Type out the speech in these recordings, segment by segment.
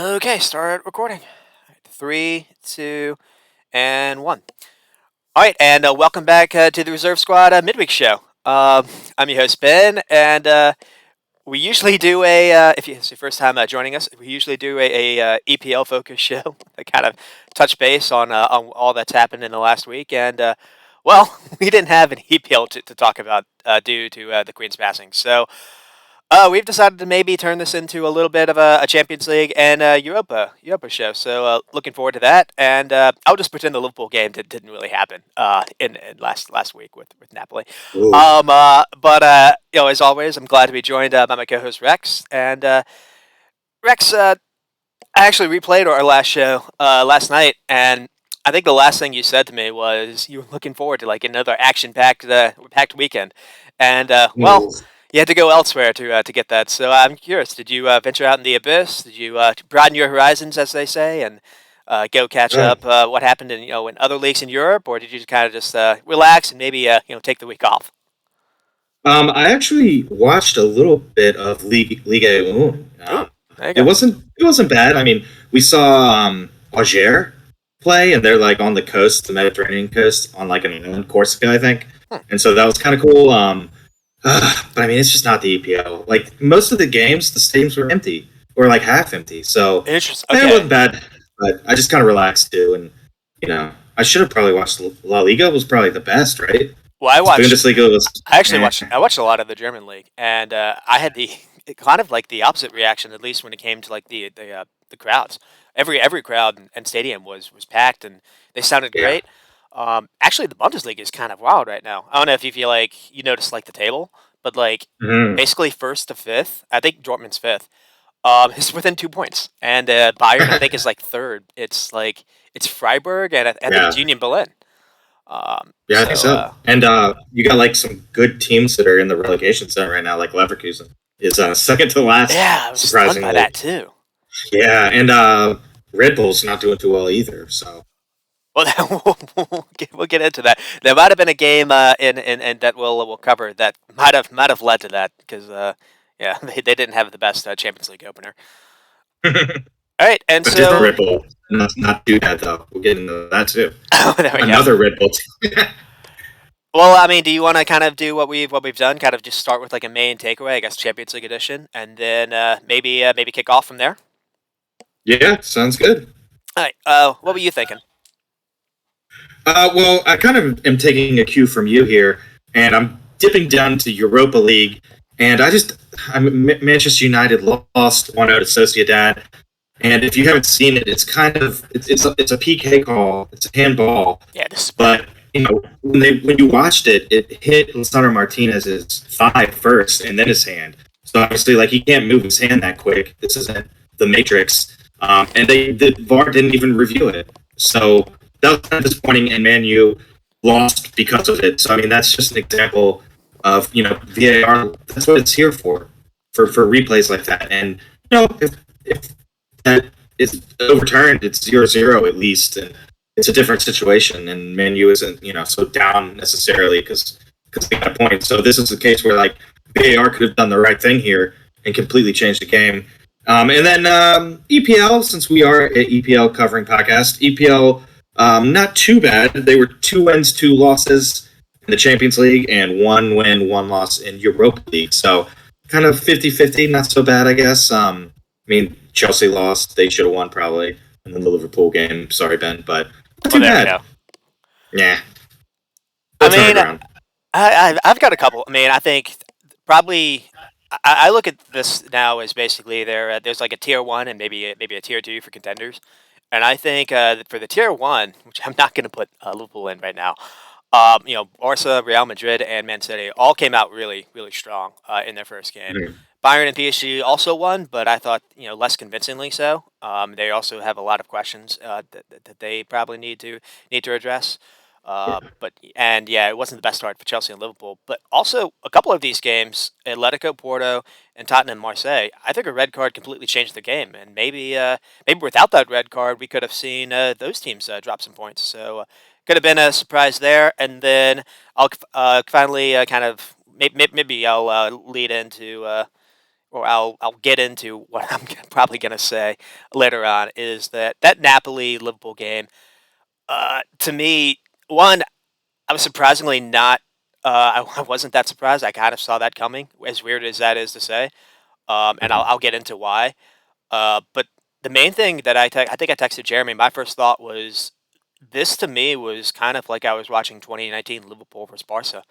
Okay, start recording. All right, 3, 2, and 1. All right, and welcome back to the Reserve Squad Midweek show. I'm your host Ben, and we usually do if it's your first time joining us, we usually do a EPL focus show, to kind of touch base on all that's happened in the last week, and well, we didn't have an EPL to talk about due to the Queen's passing, so. We've decided to maybe turn this into a little bit of a Champions League and Europa show. So looking forward to that. And I'll just pretend the Liverpool game didn't really happen in last week with Napoli. Ooh. But as always, I'm glad to be joined by my co-host Rex. And Rex, I actually replayed our last show last night, and I think the last thing you said to me was you were looking forward to like another action-packed weekend, and well, Ooh. you had to go elsewhere to get that. So I'm curious. Did you venture out in the abyss? Did you broaden your horizons, as they say, and go catch Uh, up what happened in other leagues in Europe, or did you kind of just relax and maybe take the week off? I actually watched a little bit of Ligue 1. Ooh, there you It go. wasn't bad. I mean, we saw Auxerre play, and they're like on the coast, the Mediterranean coast, on like an island, Corsica, I think. Hmm. And so that was kind of cool. But I mean, it's just not the EPL. Like most of the games, the stadiums were empty or like half empty. So Interesting. it Okay. wasn't bad. But I just kind of relaxed too, and I should have probably watched La Liga. Was probably the best, right? Well, I watched Bundesliga was. I actually Eh. watched a lot of the German league, and I had the kind of like the opposite reaction, at least when it came to like the crowds. Every crowd and stadium was packed, and they sounded Yeah. great. Actually, the Bundesliga is kind of wild right now. I don't know if you feel like you noticed like the table, but like Mhm. basically first to fifth, I think Dortmund's fifth. Is within 2 points, and Bayern I think is like third. It's Freiburg and I think Yeah. it's Union Berlin. Yeah, I think So so. And you got like some good teams that are in the relegation zone right now, like Leverkusen is second to last, yeah, I was stunned by surprisingly. that too. Yeah, and Red Bull's not doing too well either. So Well, we'll get into that. There might have been a game in that we'll cover that might have led to that because yeah they didn't have the best Champions League opener. a All right, and different so Red Bull, not do that though. We'll get into that too. oh, there we go. Another Red Bull team. Well, I mean, do you want to kind of do what we've done? Kind of just start with like a main takeaway, I guess Champions League edition, and then maybe kick off from there. Yeah, sounds good. All right. What were you thinking? Well, I kind of am taking a cue from you here, and I'm dipping down to Europa League, and Manchester United lost 1-0 to Sociedad, and if you haven't seen it, it's a PK call, it's a handball, Yeah, this is bad. but when you watched it, it hit Lisandro Martinez's thigh first, and then his hand. So obviously, like he can't move his hand that quick. This isn't the Matrix, and the VAR didn't even review it. So that was kind of disappointing, and Man U lost because of it. So I mean, that's just an example of VAR. That's what it's here for replays like that. And if that is overturned, it's 0-0 at least, and it's a different situation. And Man U isn't so down necessarily because they got a point. So this is a case where like VAR could have done the right thing here and completely changed the game. And then EPL, since we are an EPL covering podcast, EPL not too bad. They were 2 wins, 2 losses in the Champions League, and 1 win, 1 loss in Europa League. So kind of 50-50, not so bad, I guess. I mean, Chelsea lost. They should have won probably. And then the Liverpool game. Sorry, Ben, but not Well, too there we bad. go. Yeah, I they'll turn it mean, around. I've got a couple. I mean, I think probably I look at this now as basically there's like a tier one and maybe a tier two for contenders, and I think for the tier one, which I'm not going to put Liverpool in right now, Barca, Real Madrid, and Man City all came out really strong in their first game. Mhm. Bayern and PSG also won, but I thought less convincingly so. They also have a lot of questions that they probably need to address. But and yeah, it wasn't the best start for Chelsea and Liverpool, but also a couple of these games, Atletico, Porto, and Tottenham, Marseille. I think a red card completely changed the game, and maybe without that red card, we could have seen those teams drop some points. So could have been a surprise there. And then I'll finally kind of maybe I'll lead into or I'll get into what I'm probably going to say later on, is that Napoli Liverpool game. To me, one, I was surprisingly not. I wasn't that surprised. I kind of saw that coming, as weird as that is to say. And I'll get into why. But the main thing that I think I texted Jeremy. My first thought was this to me was kind of like I was watching 2019 Liverpool versus Barca,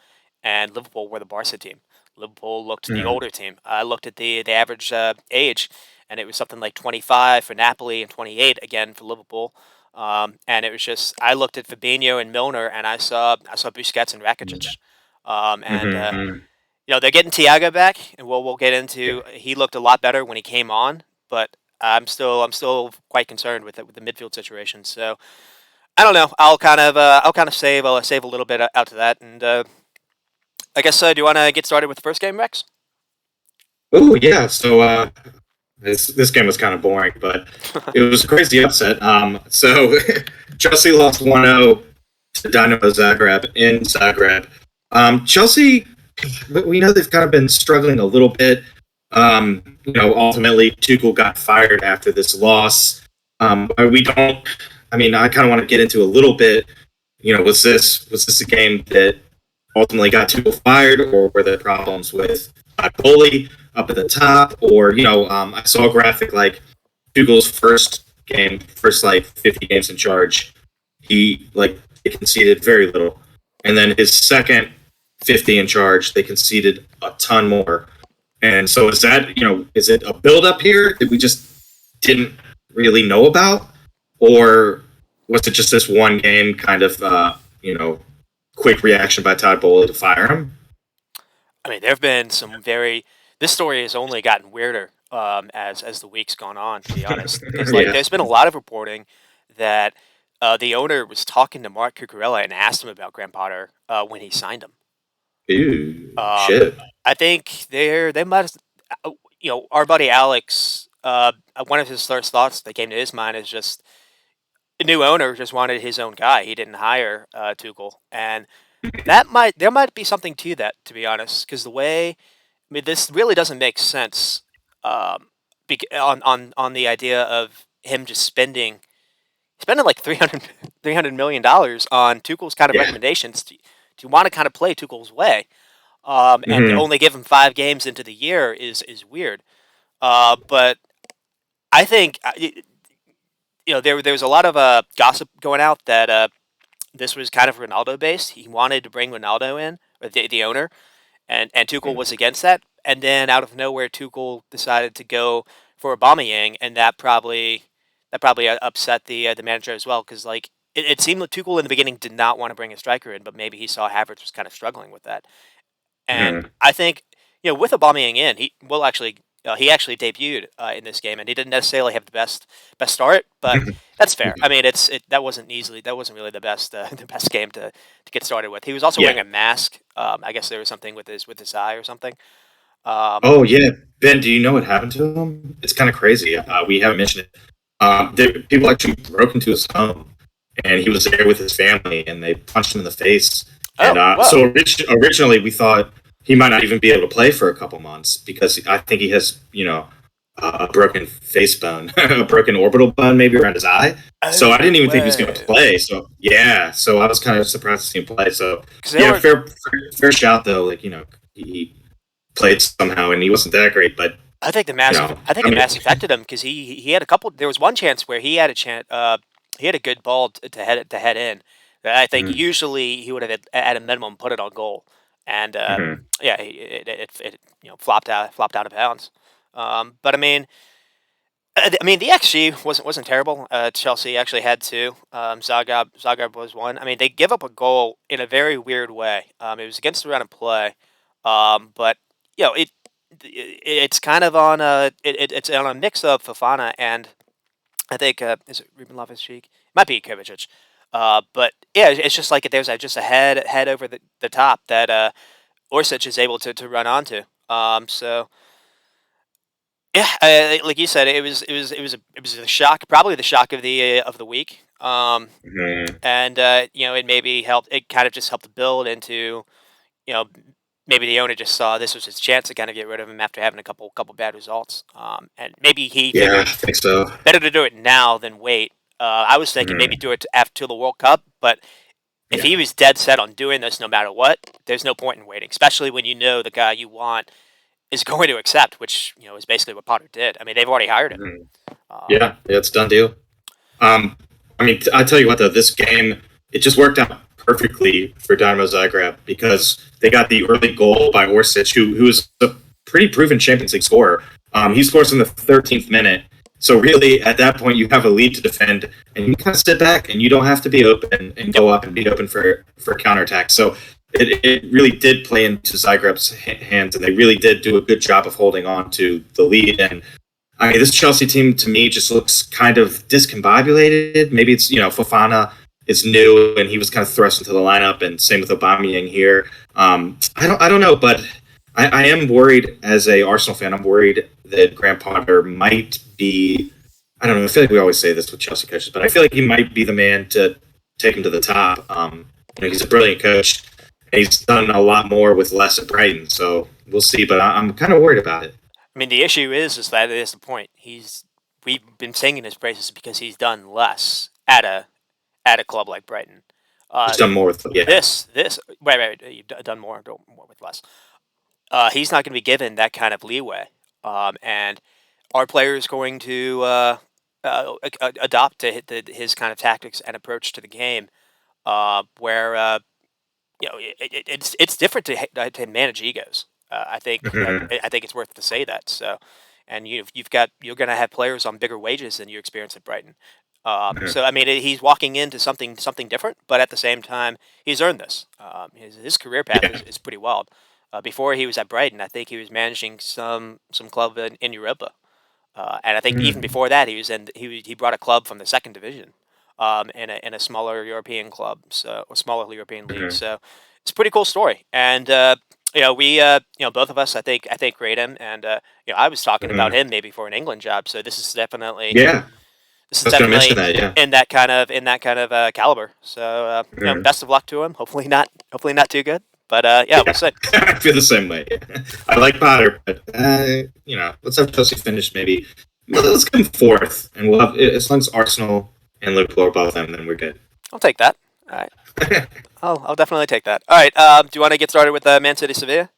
and Liverpool were the Barca team. Liverpool looked the Mhm. older team. I looked at the average age, and it was something like 25 for Napoli and 28 again for Liverpool. And it was just I looked at Fabinho and Milner, and I saw Busquets and Rakitic. And Mhm. they're getting Thiago back, and we'll get Yeah. into. He looked a lot better when he came on, but I'm still quite concerned with the midfield situation. So I don't know. I'll kind of save a little bit out to that, and I guess do you want to get started with the first game, Rex? Oh yeah. So this game was kind of boring, but it was a crazy upset. So Chelsea lost 1-0 to Dynamo Zagreb in Zagreb. Chelsea, we know they've kind of been struggling a little bit. Ultimately Tuchel got fired after this loss. We don't. I mean, I kind of want to get into a little bit. Was this a game that ultimately got Tuchel fired, or were there problems with goalie up at the top? Or I saw a graphic like Tuchel's first like 50 games in charge, he conceded very little, and then his second 50 in charge, they conceded a ton more. And so is it a build up here that we just didn't really know about, or was it just this one game kind of quick reaction by Todd Bowley to fire him? I mean, there have been some very. This story has only gotten weirder as the week's gone on. To be honest, because like Yeah. there's been a lot of reporting that the owner was talking to Mark Cucurella and asked him about Graham Potter when he signed him. Ooh, Um, shit. I think they might have, our buddy Alex. One of his first thoughts that came to his mind is just the new owner just wanted his own guy. He didn't hire Tuchel, and there might be something to that, to be honest, because the way I mean, this really doesn't make sense on the idea of him just spending like $300 million on Tuchel's kind of Yeah. recommendations to want to kind of play Tuchel's way. And to Hmm. only give him 5 games into the year is weird. But I think there was a lot of gossip going out that this was kind of Ronaldo based. He wanted to bring Ronaldo in, or the owner, and Tuchel was against that. And then out of nowhere, Tuchel decided to go for Aubameyang, and that probably upset the manager as well, because like it seemed like Tuchel in the beginning did not want to bring a striker in, but maybe he saw Havertz was kind of struggling with that. And Hmm. I think with Aubameyang in, he actually debuted in this game, and he didn't necessarily have the best start, but that's fair. I mean, that wasn't really the best the best game to get started with. He was also Yeah. wearing a mask. I guess there was something with his eye or something. Um, Oh yeah, Ben. Do you know what happened to him? It's kind of crazy. We haven't mentioned it. People actually broke into his home, and he was there with his family, and they punched him in the face. And oh, whoa. so originally we thought he might not even be able to play for a couple months because I think he has a broken face bone, a broken orbital bone maybe around his eye. Oh So I didn't no even think he was going to way. play. So yeah, so I was kind of surprised to see him play. So Because they yeah, were. fair shout though. Like he played somehow, and he wasn't that great, but I think the you mask. know, I think I the mean, mask affected him because he had a couple. There was one chance where he had a chance. He had a good ball to head in. That I think mm, usually he would have at a minimum put it on goal, and mhm. yeah, it flopped out of bounds. But I mean the XG wasn't terrible. Chelsea actually had two. Zagreb was one. I mean they give up a goal in a very weird way. It was against the run of play, but it's kind of on it's on a mix of Fafana and I think is it Ruben Loftus-Cheek? Might be Kovacic. But yeah, it's just like there's just a head over the top that Orsic is able to run onto. So yeah, like you said, it was a shock, probably the shock of the week. Mhm. And it maybe helped. It kind of just helped build into you know maybe the owner just saw this was his chance to kind of get rid of him after having a couple bad results. And maybe he Yeah, figured I think so. better to do it now than wait. I was thinking maybe Mhm. do it after the World Cup, but if Yeah. he was dead set on doing this no matter what, there's no point in waiting, especially when you know the guy you want is going to accept, which is basically what Potter did. I mean, they've already hired him. Mhm. Um, Yeah, it's a done deal. Um, I mean, I tell you what, though, this game it just worked out perfectly for Dynamo Zagreb because they got the early goal by Orsic, who is a pretty proven Champions League scorer. He scores in the 13th minute. So really, at that point, you have a lead to defend, and you kind of sit back, and you don't have to be open and yep. go up and be open for counterattack. So it really did play into Zagreb's hands, and they really did do a good job of holding on to the lead. And I mean, this Chelsea team to me just looks kind of discombobulated. Maybe it's Fofana is new and he was kind of thrust into the lineup, and same with Aubameyang here. I don't know, but I am worried as a Arsenal fan. I'm worried that Graham Potter might be. I don't know. I feel like we always say this with Chelsea coaches, but I feel like he might be the man to take him to the top. He's a brilliant coach. And he's done a lot more with less at Brighton, so we'll see. But I'm kind of worried about it. I mean, the issue is that is the point. We've been singing his praises because he's done less at a club like Brighton. He's done more with yeah. This wait, you've done more with less. He's not going to be given that kind of leeway, and our players going to adopt to his kind of tactics and approach to the game, where it's different to manage egos. I think Mhm. I think it's worth to say that. So, and you're going to have players on bigger wages than you experience at Brighton. Mhm. So I mean, he's walking into something different, but at the same time, he's earned this. His career path Yeah. is pretty wild. Before he was at Brighton, I think he was managing some club in Europa. And I think even Mhm. before that, he brought a club from the second division, in a smaller European club, so or smaller European league. Mhm. So it's a pretty cool story. And we both of us I think rate him, and I was talking about Mhm. him maybe for an England job. So Yeah, this is I was going to mention definitely that. Yeah. in that kind of caliber. So Mhm. best of luck to him. Hopefully not too good, but yeah, we'll Yeah, see. I feel the same way. I like Potter, but let's have Chelsea finish maybe. Let's come fourth, and we'll have as long as Arsenal and Liverpool are above them, then we're good. I'll take that. All right, I'll definitely take that. All right, do you want to get started with Man City Sevilla?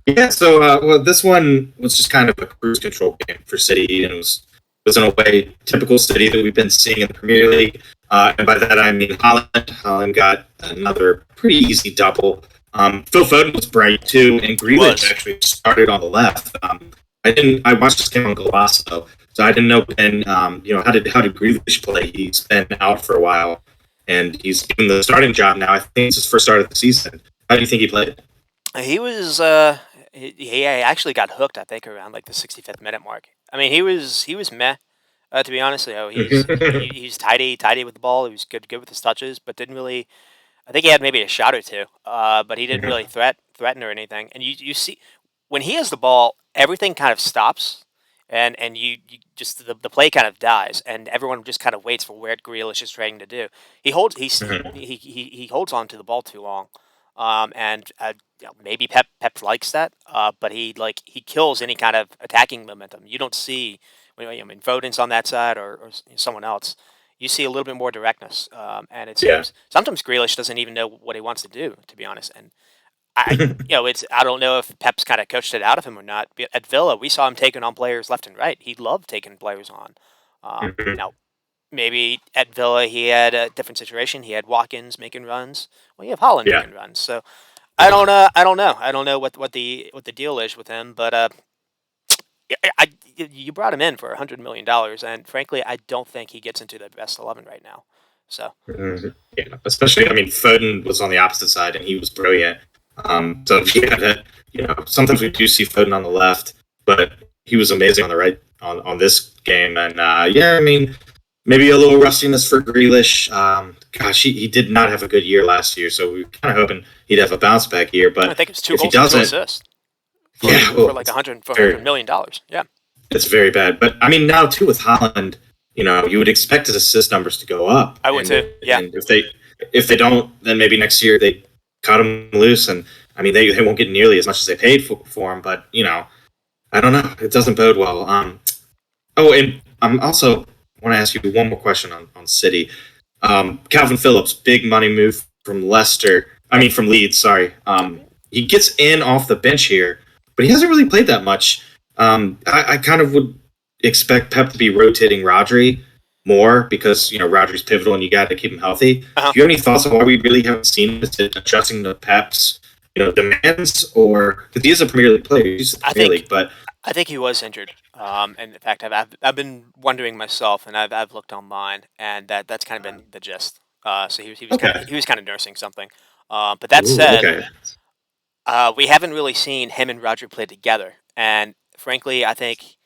Yeah, so well, this one was just kind of a cruise control game for City, and it was in a way typical City that we've been seeing in the Premier League. And by that I mean Holland. Holland got another pretty easy double. Phil Foden was bright too, and He Grealish was. actually started on the left. I watched this game on Golasso, so I didn't know. And how did Grealish play? He's been out for a while, and he's given the starting job now. I think it's his first start of the season. How do you think he played? He was. He actually got hooked. I think around like the 65th minute mark. I mean, he was meh. To be honest, he's tidy with the ball. He was good with his touches, but didn't really. I think he had maybe a shot or two, but he didn't really threaten or anything. And you see when he has the ball, everything kind of stops, and you just the play kind of dies, and everyone just kind of waits for where Grealish is trying to do. He holds he holds on to the ball too long, and maybe Pep likes that, but he kills any kind of attacking momentum. You don't see I mean Foden's on that side or someone else. You see a little bit more directness, and it Yeah. seems sometimes Grealish doesn't even know what he wants to do, to be honest. And I don't know if Pep's kind of coached it out of him or not. But at Villa, we saw him taking on players left and right. He loved taking players on. Mhm. Now, maybe at Villa he had a different situation. He had Watkins making runs. Well, you have Holland Yeah. making runs. So I don't know. I don't know. I don't know what the deal is with him. But you brought him in for $100 million, and frankly, I don't think he gets into the best 11 right now. So Mhm. Yeah. Especially, I mean, Foden was on the opposite side, and he was brilliant. So yeah, sometimes we do see Foden on the left, but he was amazing on the right on this game. And yeah, I mean, maybe a little rustiness for Grealish. Gosh, he did not have a good year last year, so we are kind of hoping he'd have a bounce back year. I But think it's two if he goals and two doesn't, assists yeah, for well, like it's 100 million dollars. Yeah, it's very bad. But I mean, now too with Holland, you would expect his assist numbers to go up, I would and too. Yeah, and if they don't, then maybe next year they cut him loose. And I mean, they won't get nearly as much as they paid for him, but I don't know. It doesn't bode well. Oh, and I'm also want to ask you one more question on City. Calvin Phillips, big money move from Leicester. I mean, from Leeds. Sorry. He gets in off the bench here, but he hasn't really played that much. I kind of would expect Pep to be rotating Rodri more because Rodri's pivotal and you got to keep him healthy. Do Uh-huh. you have any thoughts on why we really haven't seen him? Is it adjusting to Pep's demands, or because he is a Premier League player, he's the I Premier think League, but I think he was injured. And in fact, I've been wondering myself, and I've looked online, and that's kind of been the gist. So okay, he was kind of nursing something. But that ooh, said, okay, we haven't really seen him and Roger play together, and frankly, I think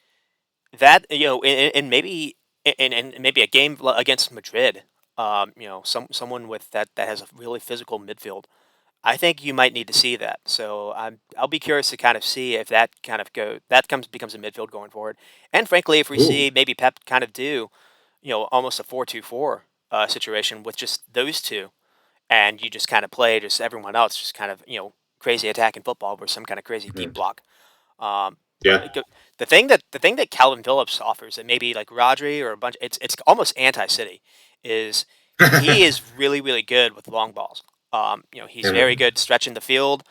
that in maybe a game against Madrid, someone with that has a really physical midfield. I think you might need to see that. So I'll be curious to kind of see if that comes becomes a midfield going forward. And frankly, if we ooh, see maybe Pep kind of do, almost a 4-2-4 situation with just those two, and you just kind of play just everyone else, just kind of crazy attacking football or some kind of crazy deep mhm, block. But yeah. the thing that Calvin Phillips offers that maybe like Rodri or a bunch, it's almost anti-City, is he is really really good with long balls. He's very And good stretching the field,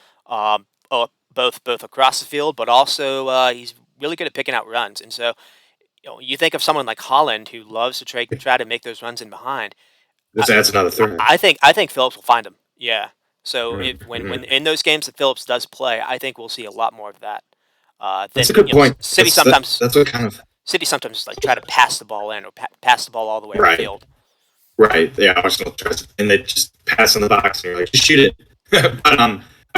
both across the field, but also he's really good at picking out runs. And so you think of someone like Holland who loves to try to make those runs in behind. I, this adds another I threat. I think Phillips will find him. Yeah. So Mhm, if when mhm. in those games that Phillips does play, I think we'll see a lot more of that. That's a Than good point. City sometimes That's what kind of Like try to pass the ball in or pass the ball all the way up the right, field. right. Yeah, Arsenal tries and they just pass in the box, and you're like, just shoot it. But I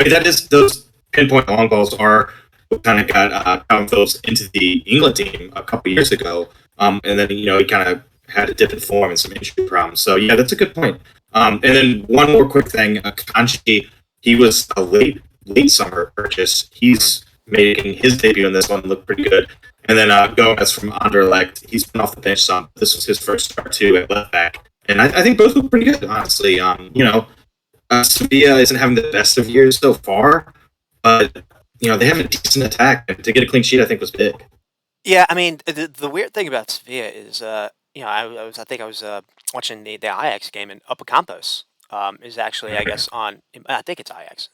mean, that is those pinpoint long balls are what kind of got Calvin Phillips into the England team a couple years ago. And then he kind of had a dip in form and some injury problems. So yeah, that's a good point. And then one more quick thing, Kanji, he was a late summer purchase. Hmm. He's making his debut in this one, look pretty good. And then Gomez from Anderlecht, he's been off the bench some. This was his first start too at left back, and I think both look pretty good, honestly. Sevilla isn't having the best of years so far, but they have a decent attack, and to get a clean sheet, I think was big. Yeah, I mean the weird thing about Sevilla is I think I was watching the Ajax game in Upper Campos. Is actually I Okay. guess on I think it's Ajax.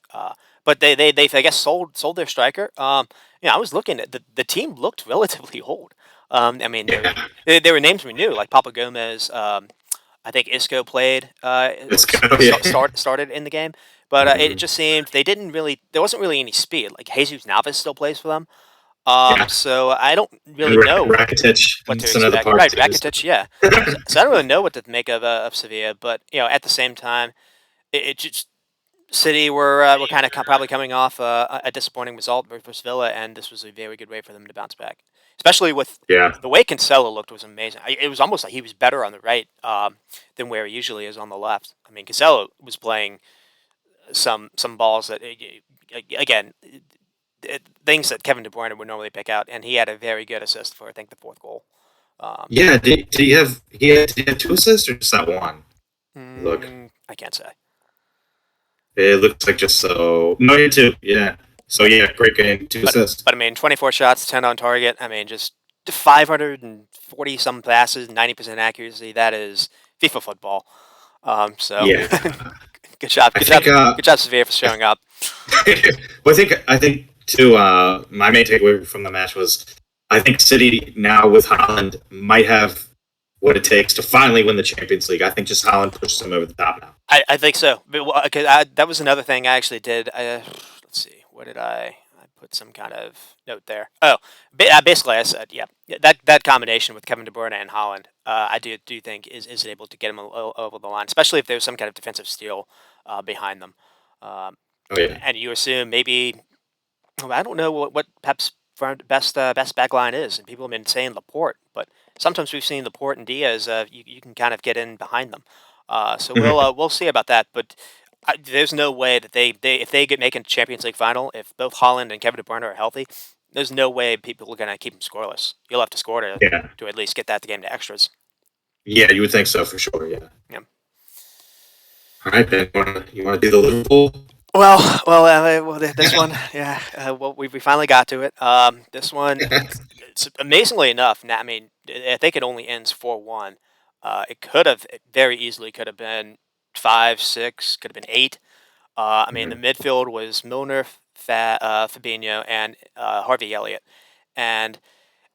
But they I guess sold their striker. I was looking at the team looked relatively old. I mean Yeah, there were names we knew like Papa Gomez. I think Isco played it's or good. Oh, yeah. started in the game, but it Mhm. just seemed they didn't really there wasn't really any speed. Like Jesus Navas still plays for them. Yeah, So I don't and really know Rakitic what to and some other expect. Right, parts too. So. Rakitic, yeah. So I don't really know what to make of Sevilla, but at the same time, it just City were kind of probably coming off a disappointing result versus Villa, and this was a very good way for them to bounce back. Especially with Yeah, the way Cancelo looked was amazing. It was almost like he was better on the right than where he usually is on the left. I mean, Cancelo was playing some balls that again things that Kevin De Bruyne would normally pick out, and he had a very good assist for I think the fourth goal. yeah. Did he have two assists or just that one? Look, I can't say, it looks like just so. No, you had two. Yeah. So yeah, great game, two but assists. I mean, 24 shots, 10 on target. I mean, just 540 some passes, 90% accuracy. That is FIFA football. So Yeah, good job, I think. good job, Sevilla for showing up. Well, I think too. My main takeaway from the match was I think City now with Holland might have what it takes to finally win the Champions League. I think just Holland pushes them over the top now. I think so. But, that was another thing I actually did. Let's see, what did I put some kind of note there? Oh, basically I said, yeah, that combination with Kevin De Bruyne and Holland, I do think is able to get him over the line, especially if there's some kind of defensive steal behind them. Um, Oh yeah. and you assume maybe I don't know what Pep's best back line is, and people have been saying Laporte, but sometimes we've seen Laporte and Diaz. You can kind of get in behind them. So Mhm. we'll see about that. But there's no way that they if they get making Champions League final, if both Holland and Kevin De Bruyne are healthy, there's no way people are gonna keep them scoreless. You'll have to score Yeah. to at least get that game to extras. Yeah, you would think so for sure. Yeah. Yeah. All right, Ben. You want to do the Liverpool? This one, yeah. Well, we finally got to it. This one, it's amazingly enough. Now, I mean, I think it only ends 4-1. It could have it very easily could have been 5-6, could have been 8. I mean, the Mhm. midfield was Milner, Fabinho, and Harvey Elliott. And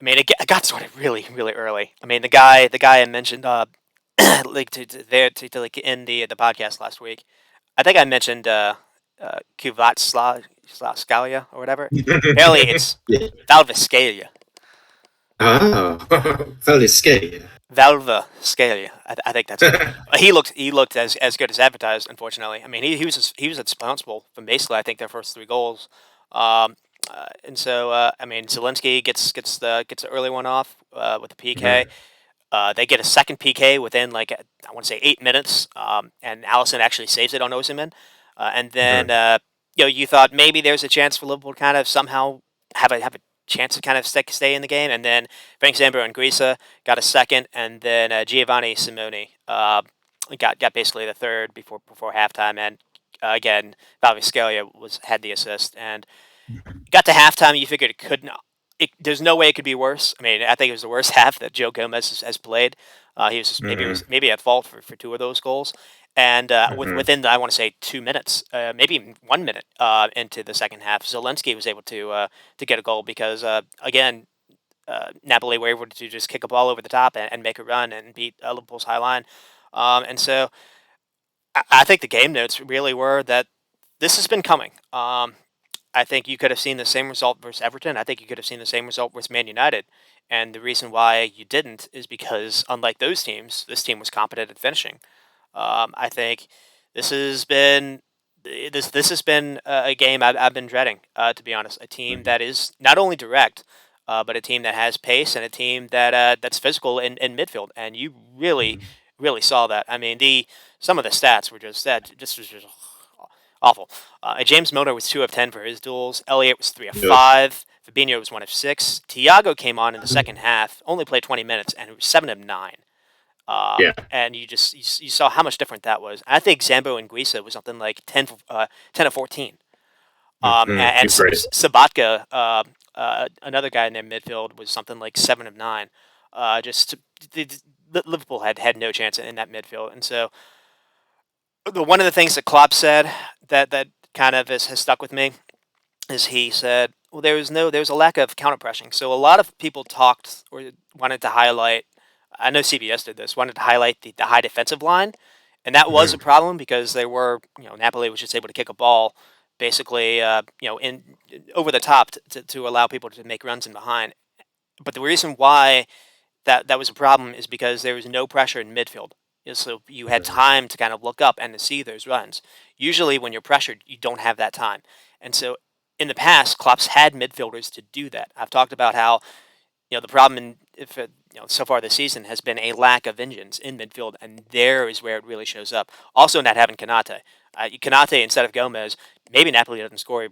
I mean, it got started really, really early. I mean, the guy I mentioned, like to like end the podcast last week. I think I mentioned Kvaratskhelia or whatever. Apparently, it's Yeah. Valvaskelia. Oh, fairly scary. Valvaskelia. I think that's it. He looked as good as advertised. Unfortunately, I mean he was responsible for basically I think their first 3 goals. Um, and so I mean Zelensky gets the early one off with the PK. Mhm. They get a second PK within like I want to say 8 minutes, and Allison actually saves it on Osimhen. And then Mhm. you thought maybe there's a chance for Liverpool to kind of somehow have a chance to kind of stay in the game, and then Frank Zambo and Grisa got a second, and then Giovanni Simoni got basically the third before halftime, and again Valvaskelia was had the assist, and got to halftime, you figured it couldn't. There's no way it could be worse. I mean, I think it was the worst half that Joe Gomez has played. He was Mhm. maybe at fault for 2 of those goals, and Mhm. within I want to say 2 minutes, maybe even 1 minute into the second half, Zelensky was able to get a goal because again. Napoli were able to just kick a ball over the top and make a run and beat Liverpool's high line, and so I think the game notes really were that this has been coming. I think you could have seen the same result versus Everton. I think you could have seen the same result versus Man United. And the reason why you didn't is because, unlike those teams, this team was competent at finishing. I think this has been this has been a game I've been dreading. To be honest, a team Mhm. that is not only direct, but a team that has pace and a team that's physical in midfield. And you really Mhm. really saw that. I mean, the some of the stats were just that. This was just awful. James Milner was 2 of 10 for his duels. Elliott was three of Ugh. five. Fabinho was 1 of 6. Thiago came on in the second half, only played 20 minutes, and it was 7 of 9. Yeah. And you saw how much different that was. I think Zambo and Guisa was something like 10 of 14. Mhm. And He's great. Sabatka, another guy in their midfield, was something like 7 of 9. Just Liverpool had no chance in that midfield, and so one of the things that Klopp said that kind of has stuck with me is he said, "Well, there was a lack of counter pressing." So a lot of people talked or wanted to highlight. I know CBS did this. Wanted to highlight the high defensive line, and that was a Mhm. problem because they were Napoli was just able to kick a ball basically in over the top to allow people to make runs in behind. But the reason why that was a problem is because there was no pressure in midfield. So you had Mhm. time to kind of look up and to see those runs. Usually, when you're pressured, you don't have that time. And so, in the past, Klopp's had midfielders to do that. I've talked about how the problem in if it, so far this season has been a lack of engines in midfield, and there is where it really shows up. Also, not having Kanate, Kanate instead of Gomez, maybe Napoli doesn't score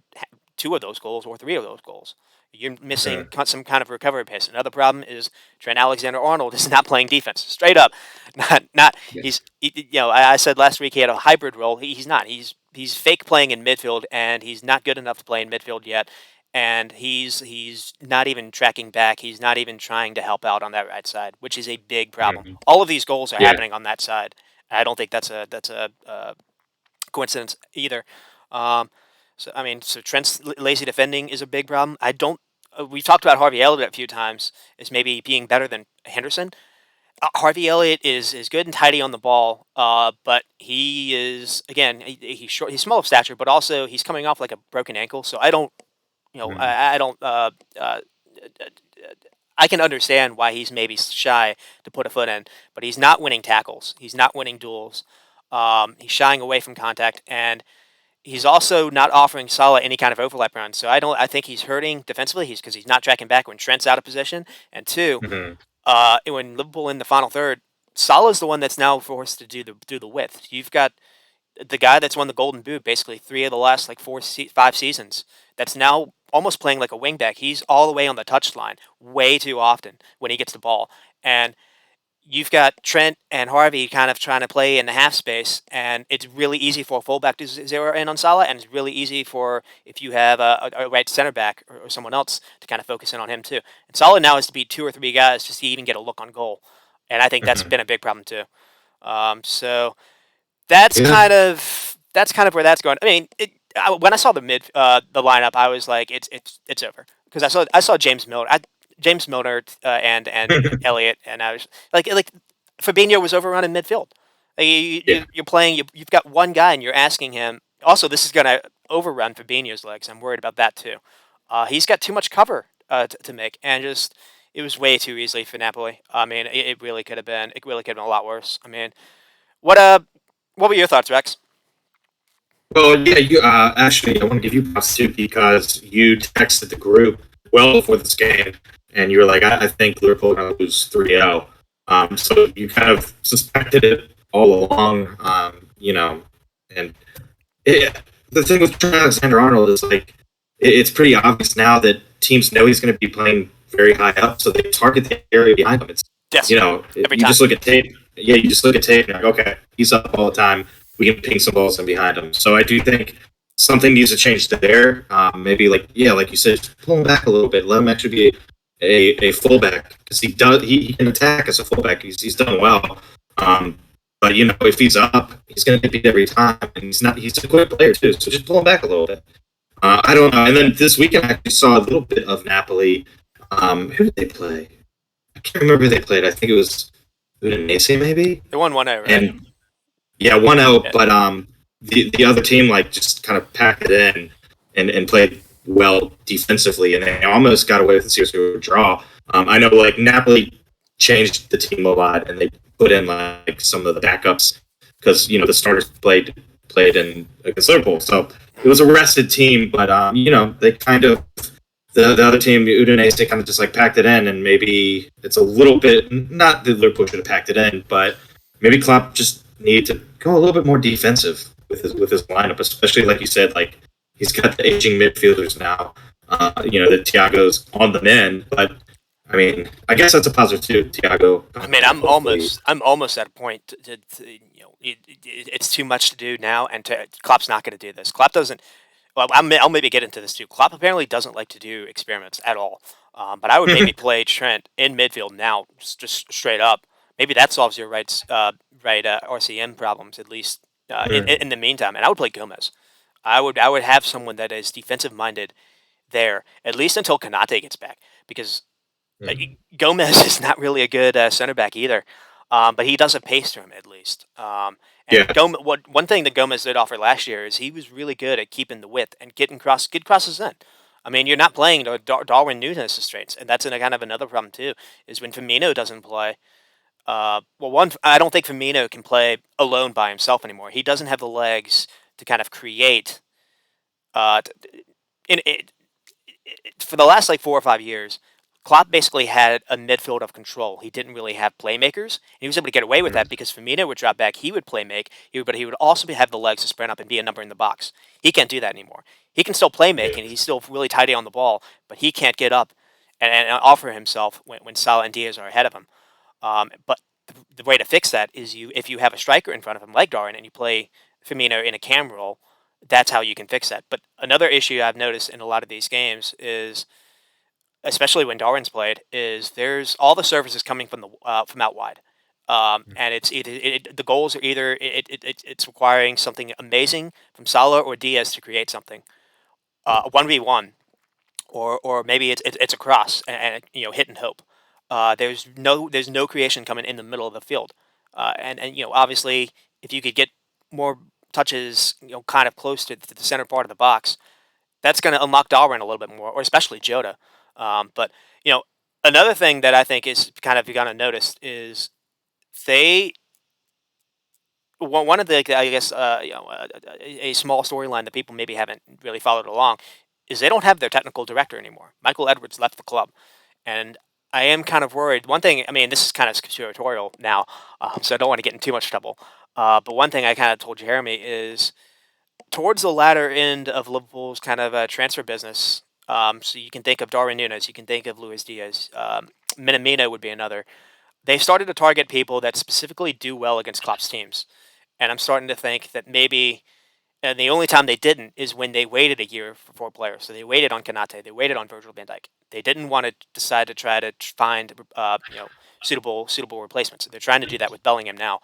2 of those goals or 3 of those goals. You're missing Mhm. some kind of recovery pace. Another problem is Trent Alexander-Arnold is not playing defense. Straight up, not Yeah. I said last week he had a hybrid role. He's not. He's fake playing in midfield, and he's not good enough to play in midfield yet. And he's not even tracking back. He's not even trying to help out on that right side, which is a big problem. Mhm. All of these goals are Yeah. happening on that side. I don't think that's a coincidence either. Um, so I mean, so Trent's lazy defending is a big problem. I don't. We've talked about Harvey Elliott a few times as maybe being better than Henderson. Harvey Elliott is good and tidy on the ball, but he is again he's short, he's small of stature, but also he's coming off like a broken ankle. So I don't, Mhm. I don't. Uh, I can understand why he's maybe shy to put a foot in, but he's not winning tackles. He's not winning duels. He's shying away from contact, and he's also not offering Salah any kind of overlap run. So I don't. I think he's hurting defensively. He's because he's not tracking back when Trent's out of position, and two, Mhm. when Liverpool in the final third, Salah's the one that's now forced to do the width. You've got the guy that's won the Golden Boot basically 3 of the last like 5 seasons. That's now almost playing like a wingback. He's all the way on the touchline way too often when he gets the ball, and you've got Trent and Harvey kind of trying to play in the half space, and it's really easy for a fullback to zero in on Salah, and it's really easy for if you have a right center back or someone else to kind of focus in on him too. And Salah now has to beat two or three guys just to even get a look on goal, and I think that's Mhm. been a big problem too. So that's Yeah. kind of where that's going. I mean, when I saw the lineup, I was like, it's over because I saw James Milner and Elliott, and I was like Fabinho was overrun in midfield. Like, Yeah. you're playing. You've got one guy, and you're asking him. Also, this is going to overrun Fabinho's legs. I'm worried about that too. He's got too much cover to make, and just it was way too easily for Napoli. I mean, it really could have been. It really could have been a lot worse. I mean, what uh, what were your thoughts, Rex? Well, yeah, you actually, I want to give you props too because you texted the group well before this game, and you were like, I think Liverpool are going to lose 3-0. So you kind of suspected it all along, and the thing with Trent Alexander-Arnold is like it's pretty obvious now that teams know he's going to be playing very high up, so they target the area behind him. It's Yes, every you time. just look at tape. Yeah, you just look at tape and you're like, okay, he's up all the time. We can ping some balls in behind him. So I do think something needs to change there. Maybe like like you said, just pull him back a little bit. Let him actually be a fullback because he can attack as a fullback. He's done well. But if he's up, he's going to get beat every time, and he's a quick player too. So just pull him back a little bit. I don't know. And then this weekend, I actually saw a little bit of Napoli. Who did they play? I can't remember who they played. I think it was Udinese, maybe. They won 1-0, right? And yeah, 1-0. Yeah. But the other team like just kind of packed it in and played well defensively, and they almost got away with the series to a draw. I know like Napoli changed the team a lot, and they put in like some of the backups because the starters played in against Liverpool, so it was a rested team. But they kind of the other team, Udinese, kind of just like packed it in, and maybe it's a little bit not that Liverpool should have packed it in, but maybe Klopp just need to go a little bit more defensive with his lineup, especially like you said, like he's got the aging midfielders now. The Thiago's on the mend, but I mean, I guess that's a positive too. Thiago, I mean, hopefully, I'm almost at a point it's too much to do now, and Klopp's not going to do this. Klopp doesn't. Well, I'll maybe get into this too. Klopp apparently doesn't like to do experiments at all. But I would maybe play Trent in midfield now, just straight up. Maybe that solves your RCM problems at least in the meantime. And I would play Gomez. I would have someone that is defensive minded there at least until Kanate gets back because uh, Gomez is not really a good center back either. But he does have pace to him at least. And yeah, one thing that Gomez did offer last year is he was really good at keeping the width and getting good crosses in. I mean, you're not playing Darwin Nunes straights, and that's kind of another problem too. Is when Firmino doesn't play. I don't think Firmino can play alone by himself anymore. He doesn't have the legs to kind of create. In it, for the last like 4 or 5 years, Klopp basically had a midfield of control. He didn't really have playmakers. And he was able to get away with that because Firmino would drop back, he would play make, but he would also have the legs to sprint up and be a number in the box. He can't do that anymore. He can still play make, yeah, and he's still really tidy on the ball, but he can't get up and offer himself when Salah and Diaz are ahead of him. But the way to fix that is if you have a striker in front of him like Darwin and you play Firmino in a cam role, that's how you can fix that. But another issue I've noticed in a lot of these games is, especially when Darwin's played, is there's all the services coming from out wide, and it's either the goals are either it's requiring something amazing from Salah or Diaz to create something, 1v1, or maybe it's a cross and hit and hope. There's no creation coming in the middle of the field, and obviously if you could get more touches kind of close to the center part of the box, that's going to unlock Darwin a little bit more, or especially Jota. But you know, another thing that I think is kind of you got to notice is they one of the I guess a small storyline that people maybe haven't really followed along is they don't have their technical director anymore. Michael Edwards left the club, and I am kind of worried. One thing, I mean, this is kind of conspiratorial now, so I don't want to get in too much trouble. But one thing I kind of told Jeremy is towards the latter end of Liverpool's kind of transfer business. So you can think of Darwin Nunes, you can think of Luis Diaz, Minamino would be another. They started to target people that specifically do well against Klopp's teams, and I'm starting to think that maybe. And the only time they didn't is when they waited a year for 4 players. So they waited on Kanate, they waited on Virgil van Dijk. They didn't want to decide to try to find suitable replacements. They're trying to do that with Bellingham now.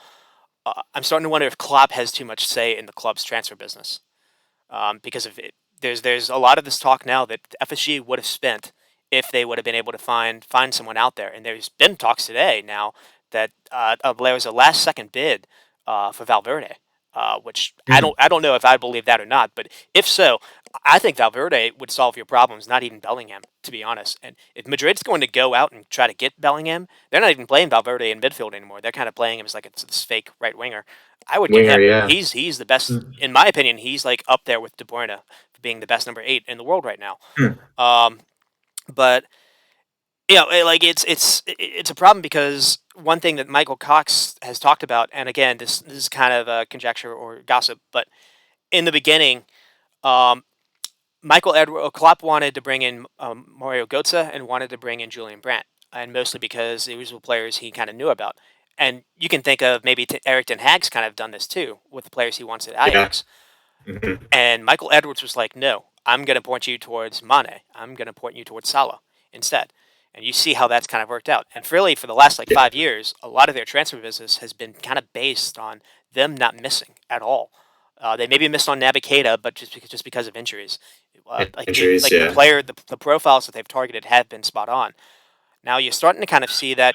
I'm starting to wonder if Klopp has too much say in the club's transfer business, because of it. There's a lot of this talk now that FSG would have spent if they would have been able to find someone out there. And there's been talks today now that there was a last second bid for Valverde, which Hmm. I don't know if I believe that or not. But if so, I think Valverde would solve your problems, not even Bellingham, to be honest. And if Madrid's going to go out and try to get Bellingham, they're not even playing Valverde in midfield anymore. They're kind of playing him as like it's this fake right winger. I would get Winger, him. yeah. He's the best in my opinion. He's like up there with De Bruyne for being the best number 8 in the world right now. Hmm. Um, but like it's a problem because one thing that Michael Cox has talked about, and again, this is kind of a conjecture or gossip, but in the beginning, um, Michael Edward Klopp wanted to bring in Mario Götze and wanted to bring in Julian Brandt, and mostly because these were players he kind of knew about. And you can think of maybe Eric Ten Hag's kind of done this too with the players he wants at Yeah. Ajax. Hmm. And Michael Edwards was like, no, I'm going to point you towards Mane. I'm going to point you towards Salah instead. And you see how that's kind of worked out. And really, for the last like Yeah. 5 years, a lot of their transfer business has been kind of based on them not missing at all. They maybe missed on Naby Keita, but just because of injuries. Injuries, The yeah. player, the profiles that they've targeted have been spot on. Now you're starting to kind of see that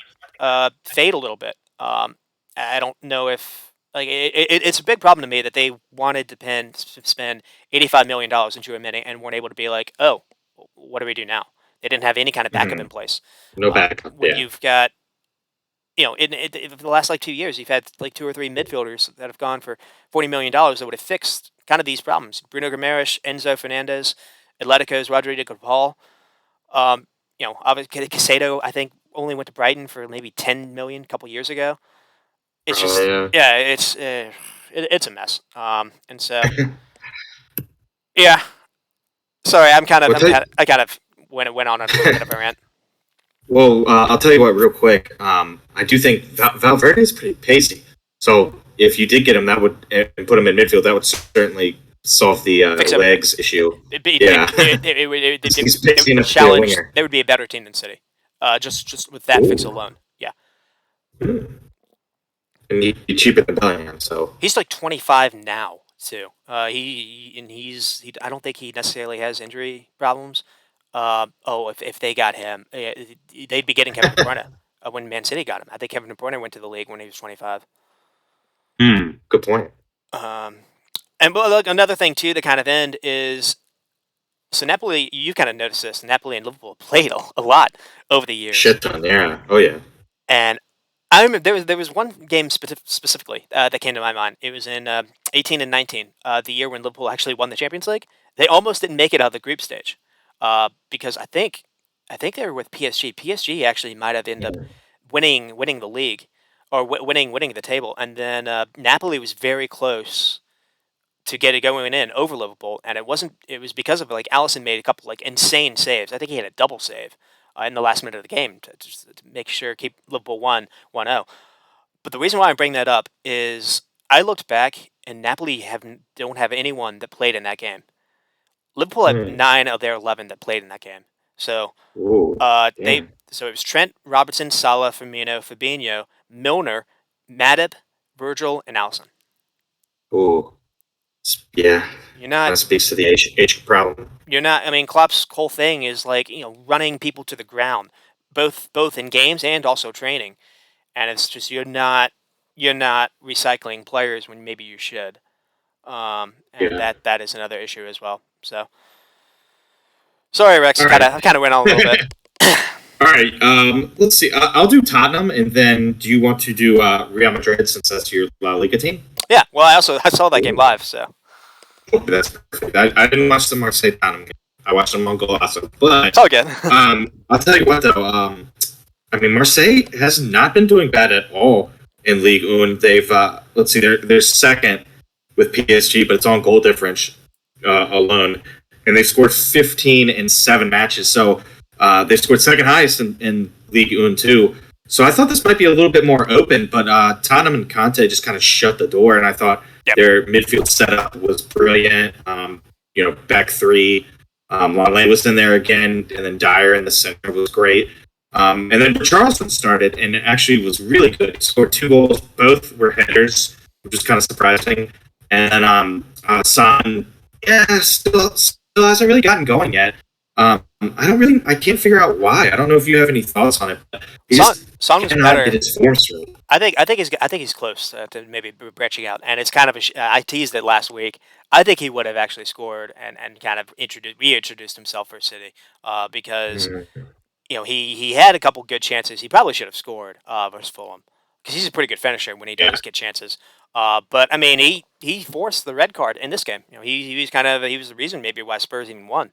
fade a little bit. I don't know if it's a big problem to me that they wanted to spend $85 million into a minute and weren't able to be like, oh, what do we do now? They didn't have any kind of backup Hmm. in place. No backup, When yeah. you've got in the last like 2 years, you've had like 2 or 3 midfielders that have gone for $40 million that would have fixed kind of these problems. Bruno Guimaraes, Enzo Fernandez, Atletico's Rodrigo de Paul. Obviously Casado, I think, only went to Brighton for maybe 10 million a couple years ago. It's Oh, just, yeah. yeah, it's a mess. And so, yeah. Sorry, Well, I kind of went on a little bit of a rant. I'll tell you what, real quick. I do think Valverde is pretty pacey. So if you did get him, that would and put him in midfield, that would certainly solve the Fix everything. legs issue. It, it, Yeah, he's it pacey would enough to be a challenge. winger. They would be a better team than City. Just with that fix Ooh. alone. Yeah, Hmm. And he'd be cheaper than Bellingham, so he's like 25 now too. I don't think he necessarily has injury problems. If they got him, they'd be getting Kevin De Bruyne when Man City got him. I think Kevin De Bruyne went to the league when he was 25. good point. Um, and but look, another thing too to kind of end is so Napoli. You kind of noticed this. Napoli and Liverpool played a lot over the years, Shit ton, yeah. Oh yeah. and I remember there was one game specifically that came to my mind. It was in 18 and 19, the year when Liverpool actually won the Champions League. They almost didn't make it out of the group stage because I think they were with PSG. PSG actually might have ended up Mm. winning the league or winning the table, and then Napoli was very close to get it going in over Liverpool, and it wasn't. It was because of like Allison made a couple like insane saves. I think he had a double save in the last minute of the game to make sure keep Liverpool 1-0. But the reason why I bring that up is I looked back and Napoli don't have anyone that played in that game. Liverpool had Mm. 9 of their 11 that played in that game. So Ooh, they damn. so it was Trent, Robertson, Salah, Firmino, Fabinho, Milner, Matip, Virgil, and Allison. Ooh, yeah. You're not That speaks to the age problem. You're not. I mean, Klopp's whole thing is like running people to the ground, both in games and also training, and it's just you're not recycling players when maybe you should, and Yeah. that is another issue as well. So sorry, Rex, All kind right. of kind of went on a little bit. All right. Let's see. I'll do Tottenham, and then do you want to do Real Madrid since that's your La Liga team? Yeah, well, I saw that game Ooh. live, so Okay, that's perfect. I didn't watch the Marseille Tottenham game. I watched them on Golazo. it's But all good. I'll tell you what, though. I mean, Marseille has not been doing bad at all in League One. They've let's see, they're second with PSG, but it's on goal difference alone, and they've scored 15 in 7 matches. So they scored second highest in League One too. So I thought this might be a little bit more open, but Tottenham and Conte just kind of shut the door, and I thought Yep. their midfield setup was brilliant. Back three, Lale was in there again, and then Dyer in the center was great. And then Charleston started, and it actually was really good. He scored 2 goals, both were headers, which was kind of surprising. And then Son, still hasn't really gotten going yet. I can't figure out why. I don't know if you have any thoughts on it. But he just Son was cannot better. get his form straight. I think he's close to maybe branching out, and it's kind of I teased it last week. I think he would have actually scored and kind of reintroduced himself for City, because Mm. he had a couple good chances. He probably should have scored versus Fulham because he's a pretty good finisher when he Yeah, does get chances. But I mean, he forced the red card in this game. He was he was the reason maybe why Spurs even won.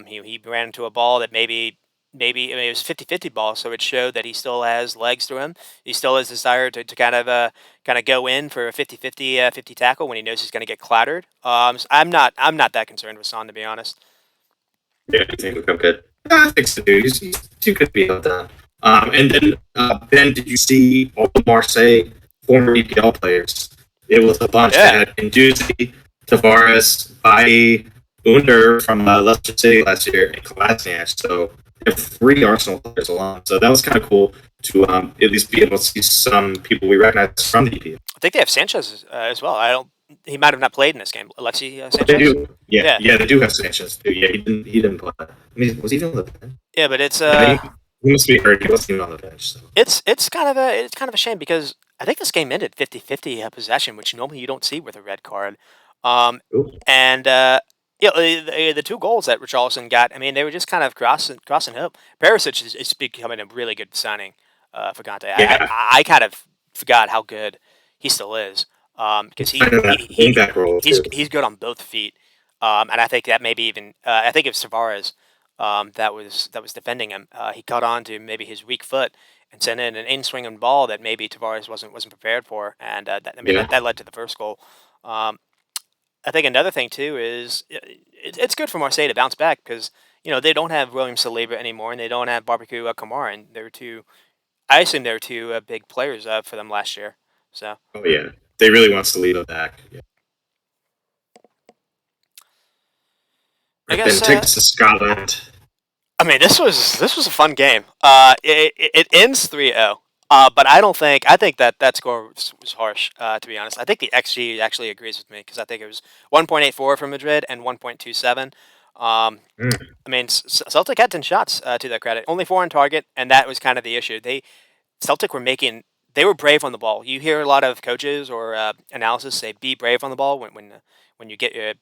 He ran into a ball that maybe I mean, it was a 50-50 ball, so it showed that he still has legs to him. He still has desire to kind of go in for a 50-50 50 tackle when he knows he's going to get clattered. So I'm not that concerned with Son, to be honest. yeah, I think he'll good. I think so, dude. He's too good to be outdone. And then, Ben, did you see all the Marseille former EPL players? It was a bunch. They Yeah. had Induzi, Tavares, Bailly, Under from Leicester City last year, and Kolasinac. So they have 3 Arsenal players alone. So that was kind of cool to at least be able to see some people we recognize from the EPL. I think they have Sanchez as well. I don't. He might have not played in this game. Alexi But they Sanchez. do, yeah, Yeah, yeah, they do have Sanchez too. Yeah, he didn't play. I mean, was he even on the bench? yeah, but it's Yeah, he must be hurt. He wasn't even on the bench. So. it's kind of a shame because I think this game ended 50-50 possession, which normally you don't see with a red card. Um, Cool. and the 2 goals that Richarlison got, I mean, they were just kind of crossing hope. Perisic is becoming a really good signing for Conte. Yeah, I kind of forgot how good he still is, because kind of that wingback role too. he's good on both feet, and I think that maybe even I think it was Tavares that was defending him. He caught on to maybe his weak foot and sent in an in-swinging ball that maybe Tavares wasn't prepared for, and Yeah, that led to the first goal. Um, I think another thing too is it's good for Marseille to bounce back because they don't have William Saliba anymore and they don't have Barbecue Kamara, and they're two. I assume they were two big players for them last year. So oh yeah, they really want Saliba back. Yeah. I Right, then guess take us to Scotland. I mean this was a fun game. It ends 3-0. But I think that score was harsh. To be honest, I think the XG actually agrees with me because I think it was 1.84 for Madrid and 1.27. Um, Mm, I mean, Celtic had 10 shots to their credit, only 4 on target, and that was kind of the issue. Celtic they were brave on the ball. You hear a lot of coaches or analysis say be brave on the ball when you get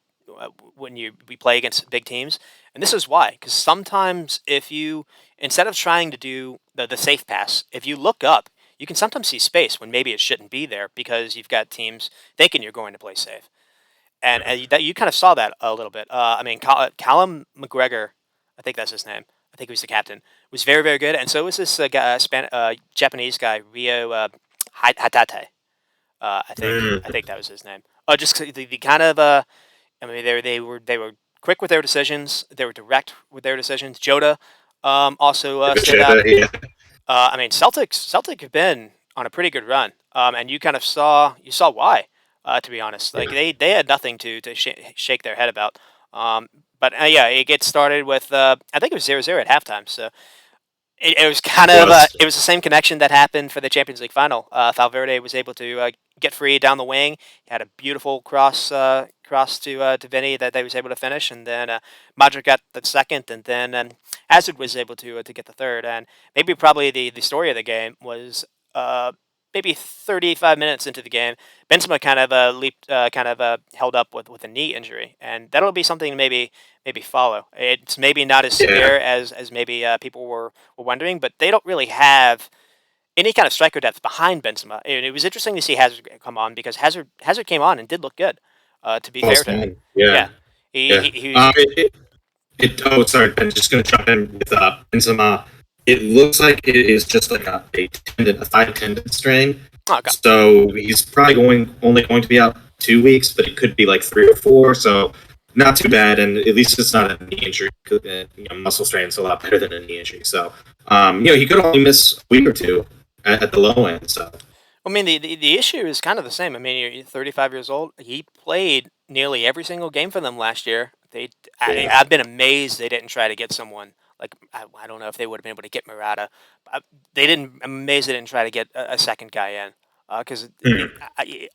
when we play against big teams, and this is why. Because sometimes if you instead of trying to do the safe pass, if you look up, you can sometimes see space when maybe it shouldn't be there because you've got teams thinking you're going to play safe, and that you kind of saw that a little bit. I mean, Callum McGregor, I think that's his name. I think he was the captain. Was very very good, and so was this Japanese guy Rio Hatate. mm, I think that was his name. Just the kind of I mean they were quick with their decisions. They were direct with their decisions. Jota also stood out. yeah, I mean Celtic have been on a pretty good run, and you saw why. To be honest, like yeah. they had nothing to shake their head about. But yeah, it gets started with I think it was 0-0 at halftime. So it was kind It of was. it was the same connection that happened for the Champions League final. Valverde was able to get free down the wing. He had a beautiful cross to Vinny that they was able to finish, and then Modric got the second, and then Hazard was able to get the third. And maybe probably the story of the game was maybe 35 minutes into the game, Benzema kind of held up with a knee injury, and that'll be something to maybe follow. It's maybe not as Yeah, severe as maybe people were wondering, but they don't really have any kind of striker depth behind Benzema. And it was interesting to see Hazard come on because Hazard came on and did look good. To be fair false to him, man. Yeah, yeah, he yeah. he, he was Oh, sorry. I'm just going to jump in with Benzema. It looks like it is just like a thigh tendon strain. oh, okay. So he's probably only going to be out 2 weeks, but it could be like 3 or 4. So not too bad, and at least it's not a knee injury. Muscle strain is a lot better than a knee injury. So He could only miss a week or two at the low end. So I mean, the issue is kind of the same. I mean, you're 35 years old. He played nearly every single game for them last year. yeah, I've been amazed they didn't try to get someone like I don't know if they would have been able to get Murata. They didn't. I'm amazed they didn't try to get a second guy in because mm.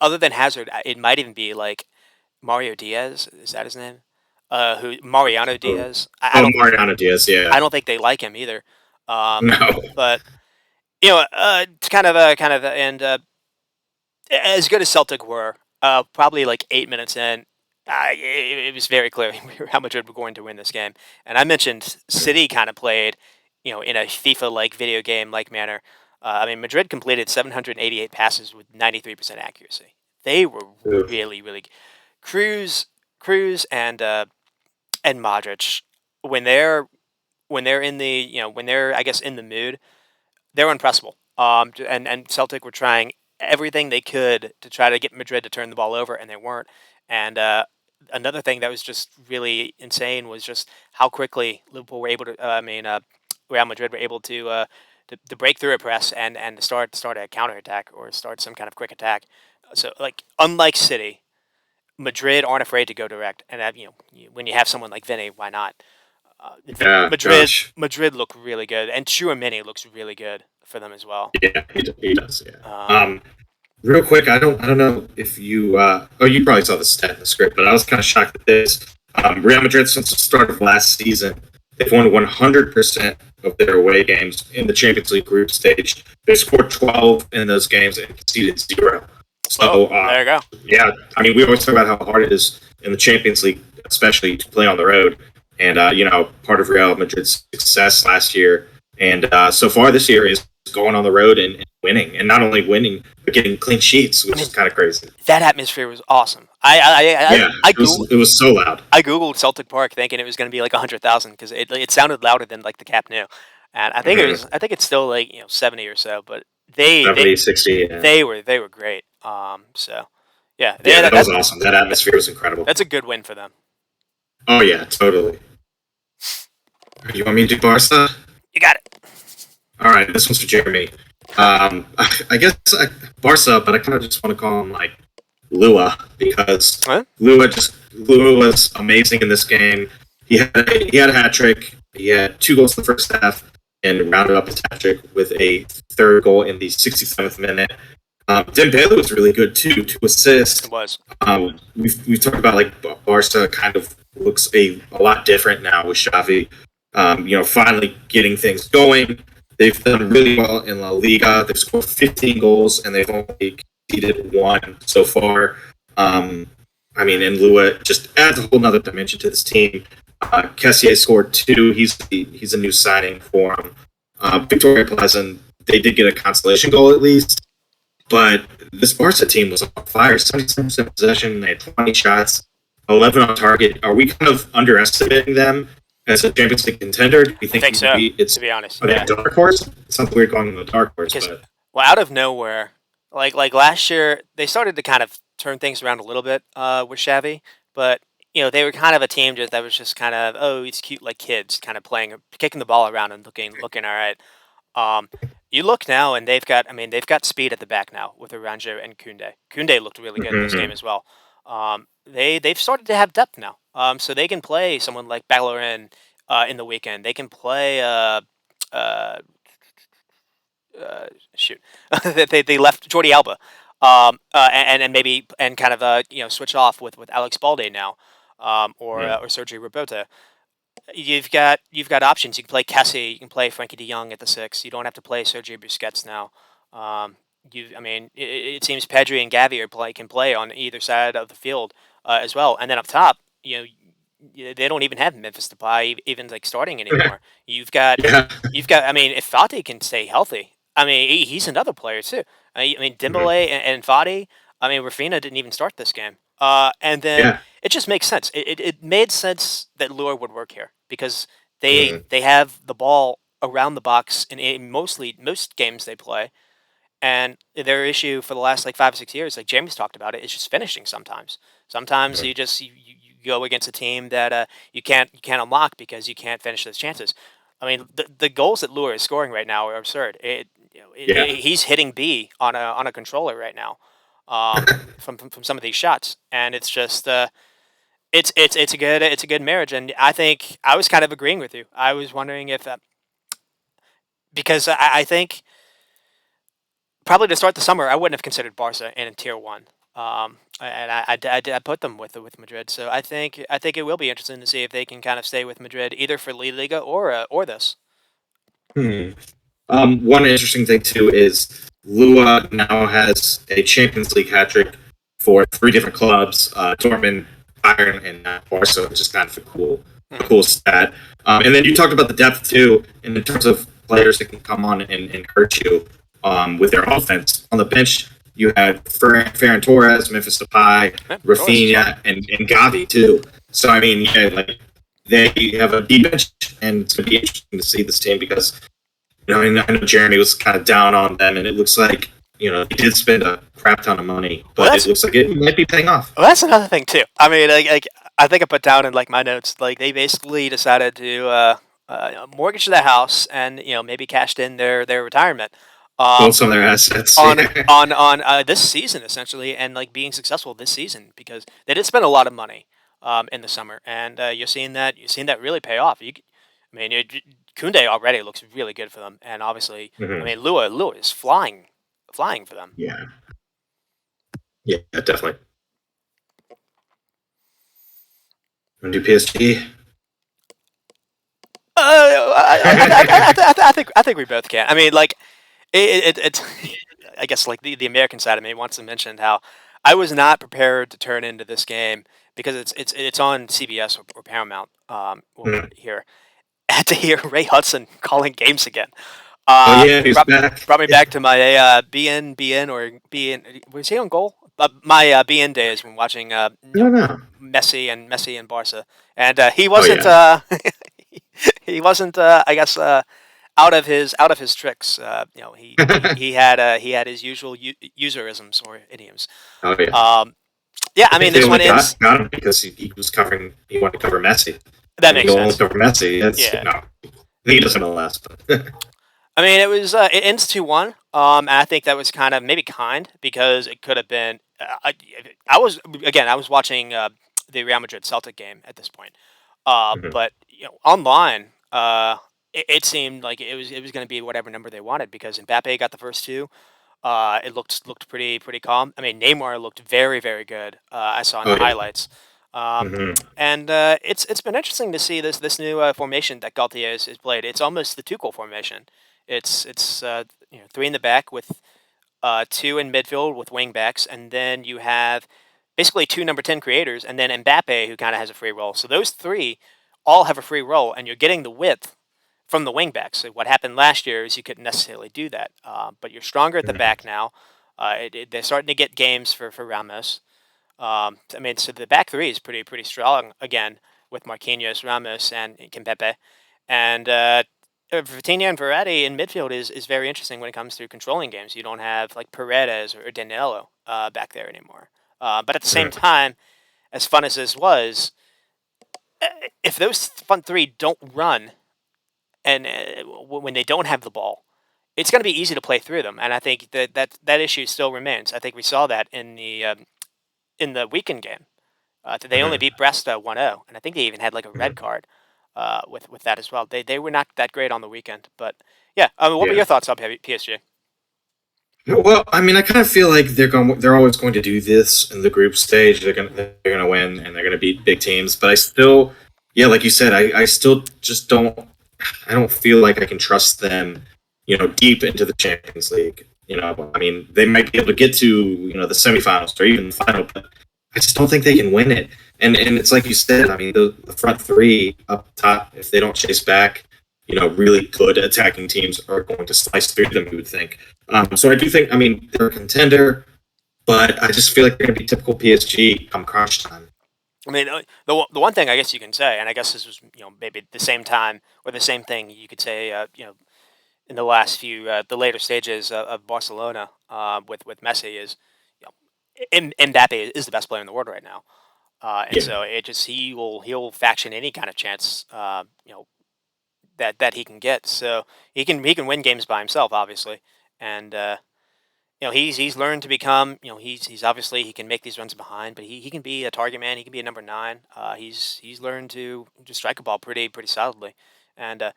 other than Hazard, it might even be like Mario Diaz. Is that his name? Who Mariano oh, Diaz? Mariano Diaz, yeah, I don't think they like him either. Um, no, but it's kind of, and as good as Celtic were, probably like 8 minutes in, it was very clear how Madrid were going to win this game. And I mentioned City kind of played, in a FIFA-like video game-like manner. I mean, Madrid completed 788 passes with 93% accuracy. They were Oof. really, really Cruz, Cruz, and Modric when they're in the when they're I guess in the mood, they're unpressable. And Celtic were trying everything they could to try to get Madrid to turn the ball over, and they weren't. And another thing that was just really insane was just how quickly Liverpool were able to. Real Madrid were able to break through a press and start a counterattack or start some kind of quick attack. So like unlike City, Madrid aren't afraid to go direct, and when you have someone like Vinny, why not? Yeah, gosh, Madrid look really good, and Chouameni looks really good for them as well. yeah, he does, yeah. Um, Real quick, I don't know if you you probably saw the stat in the script, but I was kind of shocked at this. Real Madrid, since the start of last season, they've won 100% of their away games in the Champions League group stage. They scored 12 in those games and conceded zero. oh, So, there you go. yeah, I mean, we always talk about how hard it is in the Champions League, especially to play on the road. And, part of Real Madrid's success last year and so far this year is going on the road and winning. And not only winning, but getting clean sheets, I which mean, is kind of crazy. that atmosphere was awesome. Yeah, it was so loud. I googled Celtic Park thinking it was going to be like 100,000 because it sounded louder than like the Camp Nou, and Mm-hmm. I think it's still like 70 or so, but they they 70, 60. Yeah. they were great. So yeah, Yeah, that that was awesome. That atmosphere was incredible. that's a good win for them. Oh, yeah, totally. You want me to do Barca? You got it. All right, this one's for Jeremy. I guess Barca, but I kind of just want to call him like Lua because Huh? Lua was amazing in this game. He had a hat trick. He had 2 goals in the first half and rounded up his hat trick with a third goal in the 67th minute. Dembele was really good too, 2 assists. It was. We've talked about like Barca kind of looks a lot different now with Xavi. Finally getting things going. They've done really well in La Liga. They've scored 15 goals and they've only conceded one so far. And Lua just adds a whole nother dimension to this team. Kessié scored 2. He's a new signing for him. Victoria Pleasant, they did get a consolation goal at least. But this Barca team was on fire. 77% possession. They had 20 shots, 11 on target. Are we kind of underestimating them as a Champions League contender? Do you I think think so. it's To be honest, are they a yeah. dark horse? It sounds weird calling them a dark horse, Because but out of nowhere, like last year, they started to kind of turn things around a little bit with Xavi, but they were kind of a team that was just kind of it's cute like kids, kind of playing, kicking the ball around and looking all right. Um, you look now, and they've got speed at the back now with Aranjo and Kunde. Kunde looked really good in this game mm-hmm. as well. They've started to have depth now, so they can play someone like Bellerin in the weekend. They can play uh, shoot, they left Jordi Alba, and maybe and kind of switch off with Alex Balde now, or Sergio Roberto. You've got options. You can play Kessie. You can play Frankie De Jong at the 6. You don't have to play Sergio Busquets now. It seems Pedri and Gavi can play on either side of the field as well. And then up top, they don't even have Memphis Depay even like starting anymore. You've got Yeah. I mean, if Fati can stay healthy, I mean, he's another player too. I mean, Mhm. Dembele and Fati. I mean, Rafinha didn't even start this game. And then Yeah. it just makes sense. It made sense that Lure would work here because Mm. they have the ball around the box in most games they play, and their issue for the last like 5 or 6 years, like Jamie's talked about it, is just finishing sometimes. Sometimes Mm. you go against a team that you can't unlock because you can't finish those chances. I mean, the goals that Lure is scoring right now are absurd. Yeah. He's hitting B on a controller right now, from some of these shots, and it's just it's a good marriage, and I think I was kind of agreeing with you. I was wondering if because I think probably to start the summer I wouldn't have considered Barca in tier one. And I put them with Madrid, so I think it will be interesting to see if they can kind of stay with Madrid either for La Liga or this. Hmm. One interesting thing too is Lua now has a Champions League hat trick for three different clubs: Dortmund, Bayern, and Barca, which is kind of a Mhm. cool stat. And then you talked about the depth too, in terms of players that can come on and hurt you with their offense. On the bench, you have Ferran Torres, Memphis Depay, Yeah, Torres as well. Rafinha, and Gavi too. So I mean, yeah, like they have a deep bench, and it's going to be interesting to see this team because I know Jeremy was kind of down on them, and it looks like they did spend a crap ton of money, Well, but it looks like it might be paying off. that's another thing too. I mean, I think I put down in like my notes, like they basically decided to mortgage the house and maybe cashed in their retirement. Sold Um, some of their assets. on Yeah. this season essentially, and like being successful this season because they did spend a lot of money in the summer, and you're seeing that really pay off. I mean, Kunde already looks really good for them, and obviously, I Hmm. mean, Lua is flying for them. Yeah. Yeah, definitely. Want to do PSG? I think we both can. I mean, like it's. I guess like the American side of me wants to mention how I was not prepared to turn into this game because it's on CBS or Paramount Mhm. here. I had to hear Ray Hudson calling games again. Oh yeah, he's Brought, back. brought me Yeah. back to my BN or BN. Was he on goal? My BN days when watching I don't know. Messi and Barca, and he Oh wasn't yeah. he wasn't I guess out of his tricks. He had his usual userisms or idioms. Oh yeah. Um, yeah, I I think mean they this only one ends. got him because he was covering. He wanted to cover Messi, That and makes you only sense. cover Messi. That's Yeah, no. I think he doesn't last. But I mean it ends 2-1. And I think that was kind of maybe kind because it could have been. I was watching the Real Madrid Celtic game at this point. Mhm. But online, it seemed like it was going to be whatever number they wanted because Mbappe got the first two. It looked pretty calm. I mean, Neymar looked very very good. I saw in Oh the yeah. highlights, um, Hmm. and it's been interesting to see this new formation that Galtier has played. It's almost the Tuchel formation. It's three in the back with two in midfield with wing backs, and then you have basically two number 10 creators, and then Mbappe who kind of has a free role. So those three all have a free role, and you're getting the width from the wingbacks. So what happened last year is you couldn't necessarily do that, but you're stronger at the back now. They're starting to get games for Ramos. I mean, so the back three is pretty strong again with Marquinhos, Ramos, and Kimpembe, and Vitinha and Verratti in midfield is very interesting when it comes to controlling games. You don't have like Paredes or Danilo back there anymore. But at the same time, as fun as this was, if those front three don't run and when they don't have the ball, it's going to be easy to play through them. And I think that issue still remains. I think we saw that in the weekend game. They only Hmm. beat Brest 1-0, and I think they even had like a red Hmm. card with that as well. They were not that great on the weekend, but yeah. What were Yeah. your thoughts on PSG? Well, I mean, I kind of feel like they're always going to do this in the group stage. They're gonna win and they're gonna beat big teams. But I still, yeah, like you said, I still just don't feel like I can trust them, deep into the Champions League. I mean, they might be able to get to the semifinals or even the final, but I just don't think they can win it. And it's like you said. I mean, the front three up top, if they don't chase back, really good attacking teams are going to slice through them. You would think. So I do think, I mean, they're a contender, but I just feel like they're going to be typical PSG come crunch time. I mean, the one thing I guess you can say, and I guess this was maybe the same time or the same thing you could say in the last few the later stages of Barcelona with Messi is Mbappe is the best player in the world right now. And Yeah. so it just he'll faction any kind of chance that he can get. So he can win games by himself, obviously, and he's learned to become he's obviously he can make these runs behind, but he can be a target man. He can be a number nine. He's learned to just strike a ball pretty solidly, and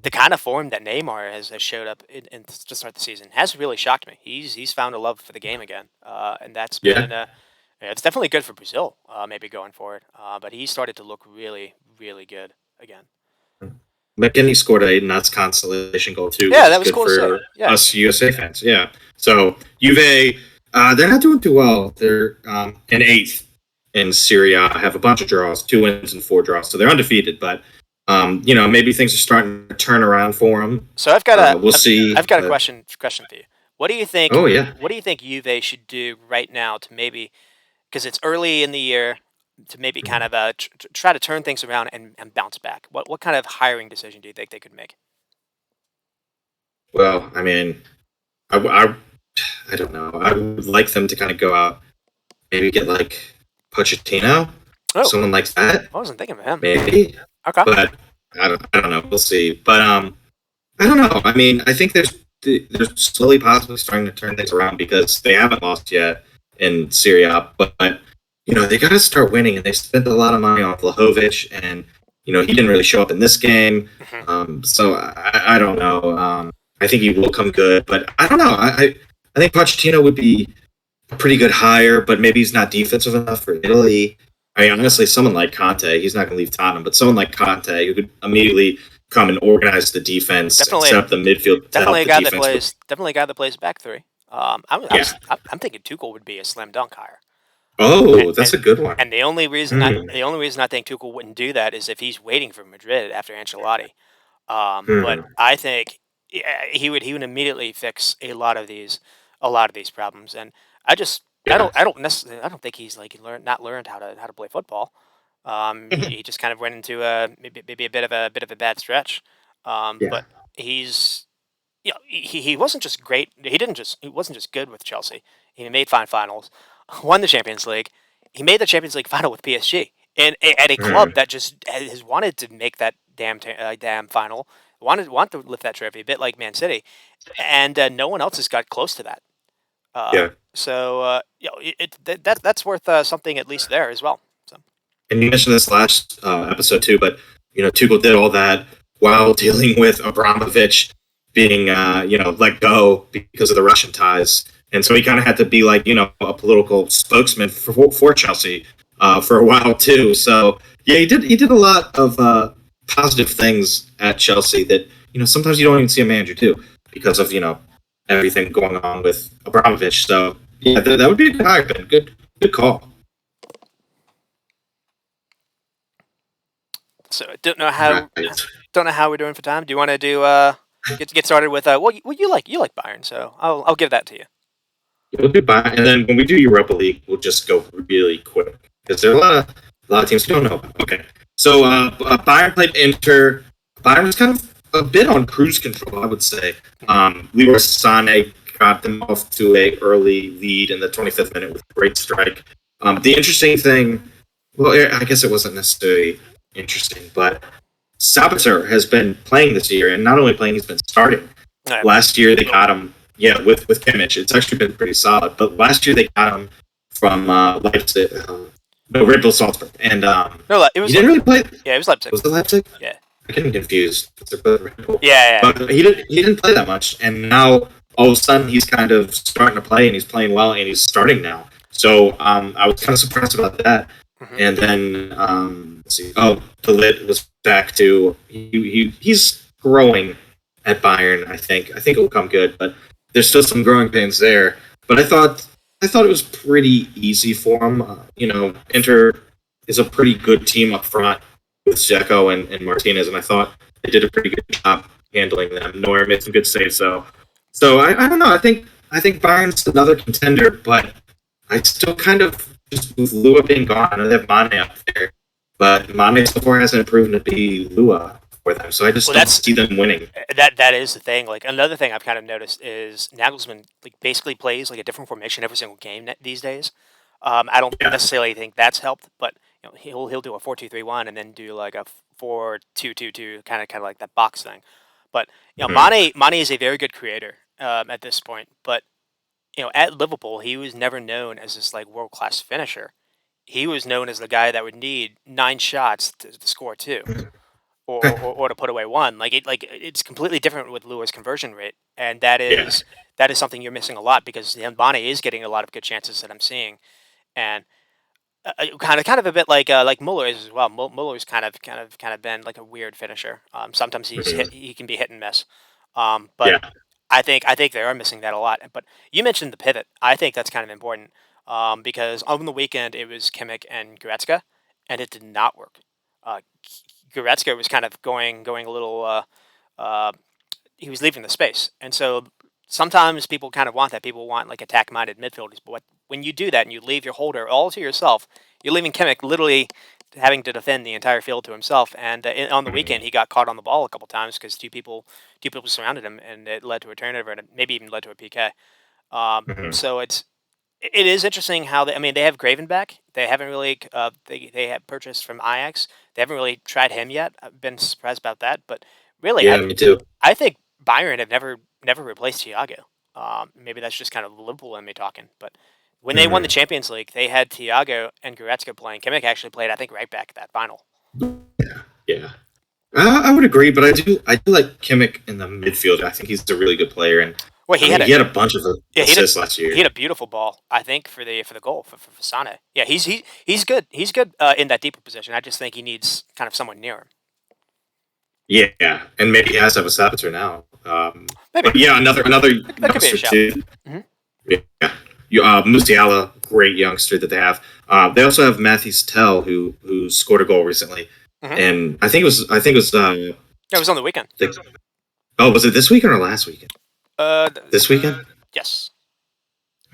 the kind of form that Neymar has showed up to start the season has really shocked me. He's found a love for the game again, and that's Yeah. been it's definitely good for Brazil, maybe going forward. But he started to look really good again. McKinney scored a nuts consolation goal too, Yeah, which that is was good cool to see. for Yeah. us USA fans. Yeah. So Juve, they're not doing too well. They're in eighth in Serie A. Have a bunch of draws, 2 wins and 4 draws, so they're undefeated. But maybe things are starting to turn around for them. So I've got a We'll see. I've got a But question for you. What do you think? oh yeah. What do you think Juve should do right now to maybe, because it's early in the year, to maybe kind of try to turn things around and bounce back? What kind of hiring decision do you think they could make? Well, I mean, I don't know. I would like them to kind of go out, maybe get like Pochettino, Oh, someone like that, I wasn't thinking of him. maybe. Okay. But I don't know. We'll see. But I don't know. I mean, I think they're slowly, possibly starting to turn things around because they haven't lost yet in Syria. But they got to start winning, and they spent a lot of money on Vlahovic, and he didn't really show up in this game. Mhm. So I don't know. I think he will come good, but I don't know. I think Pochettino would be a pretty good hire, but maybe he's not defensive enough for Italy. I mean, honestly, someone like Conte, he's not going to leave Tottenham, but someone like Conte who could immediately come and organize the defense and Definitely, set up the midfield to definitely help a the guy that defense. plays. Definitely a guy that plays back three. Yeah. I'm thinking Tuchel would be a slam dunk hire. Oh, And that's a good one. and Hmm. the only reason I think Tuchel wouldn't do that is if he's waiting for Madrid after Ancelotti. But Hmm. I think he would immediately fix a lot of these problems. And I just Yeah. I don't think he's like learned how to play football. He just kind of went into maybe a bit of a bad stretch. Yeah. But he's he wasn't just great. He wasn't just good with Chelsea. He made fine finals, won the Champions League. He made the Champions League final with PSG, and at a club Hmm. that just has wanted to make that damn final, want to lift that trophy, a bit like Man City, and no one else has got close to that. Uh, Yeah. so that's worth something at least there as well. So And you mentioned this last episode too, but Tuchel did all that while dealing with Abramovich being let go because of the Russian ties, and so he kind of had to be like a political spokesman for Chelsea for a while too. So yeah, he did a lot of positive things at Chelsea that sometimes you don't even see a manager do because of everything going on with Abramovich. So yeah, that would be a good hire, Ben. Good call. so Right. don't know how we're doing for time. Do you want to do get started with well you like Bayern, so I'll give that to you. We'll do Bayern, and then when we do Europa League, we'll just go really quick because there are a lot of teams we don't know about. Okay, so Bayern played Inter. Bayern was kind of a bit on cruise control, I would say. Leroy Sané got them off to a early lead in the 25th minute with a great strike. The interesting thing, well, I guess it wasn't necessarily interesting, but Sabitzer has been playing this year, and not only playing, he's been starting. All right. Last year they got him, yeah, with Kimmich. It's actually been pretty solid. But last year they got him from Leipzig, no Red Bull Salzburg, and No, it he was didn't really play. yeah, it was Leipzig. Was it Leipzig? Yeah, I'm getting confused. They're both Red Bull. yeah. But he didn't play that much, and now all of a sudden he's kind of starting to play, and he's playing well, and he's starting now. So I was kind of surprised about that. Hmm. And then let's see. Oh, Delit was back to he's growing at Bayern. I think it will come good, but there's still some growing pains there. But I thought it was pretty easy for him. Inter is a pretty good team up front with Zeko and Martinez, and I thought they did a pretty good job handling them. Neuer made some good saves, so I don't know. I think Bayern's another contender, but I still kind of just with Lua being gone. I know they have Mane up there, but Mane so far hasn't proven to be Lua for them. So I just Well, don't see them winning. that is the thing. Like another thing I've kind of noticed is Nagelsmann like basically plays like a different formation every single game these days. I don't Yeah, necessarily think that's helped, but he'll do a 4-2-3-1 and then do like a 4-2-2-2, kind of like that box thing. But Mhm. Mane is a very good creator at this point. But at Liverpool, he was never known as this like world class finisher. He was known as the guy that would need 9 shots to score two, or to put away one. It's completely different with Lua's conversion rate, and Yeah. that is something you're missing a lot because Mane is getting a lot of good chances that I'm seeing, and kind of a bit like Muller is as well. Muller's kind of been like a weird finisher. Sometimes Mhm. he can be hit and miss. But Yeah. I think they are missing that a lot. But you mentioned the pivot. I think that's kind of important because on the weekend it was Kimmich and Goretzka, and it did not work. Goretzka was kind of going a little. Uh, he was leaving the space, and so sometimes people kind of want that. People want like attack-minded midfielders, but when you do that and you leave your holder all to yourself, you're leaving Kimmich literally having to defend the entire field to himself. And on the Mhm. weekend, he got caught on the ball a couple times because two people surrounded him, and it led to a turnover and it maybe even led to a PK. Mhm. So it is interesting how I mean, they have Graven back. They haven't really they have purchased from Ajax. They haven't really tried him yet. I've been surprised about that, but really, Yeah, me too. I think Byron have never replaced Thiago. Maybe that's just kind of Liverpool in me talking, but when they won the Mhm. Champions League, they had Thiago and Goretzka playing. Kimmich actually played, I think, right back at that final. Yeah. Yeah. I would agree, but I do like Kimmich in the midfield. I think he's a really good player, and Well, I he mean had a he had a bunch of yeah, assists last he year. had a beautiful ball, I think, for the goal for Sane. Yeah, he's good. He's good in that deeper position. I just think he needs kind of someone near him. Yeah, and maybe he has to have a saboteur now. Maybe But yeah, another that could be a youngster shout. too. Hmm. Yeah, Musiala, great youngster that they have. They also have Matthews Tell, who scored a goal recently, Hmm. and I think it was Yeah, it was on the weekend. the, oh, was it this weekend or last weekend? This weekend. Yes,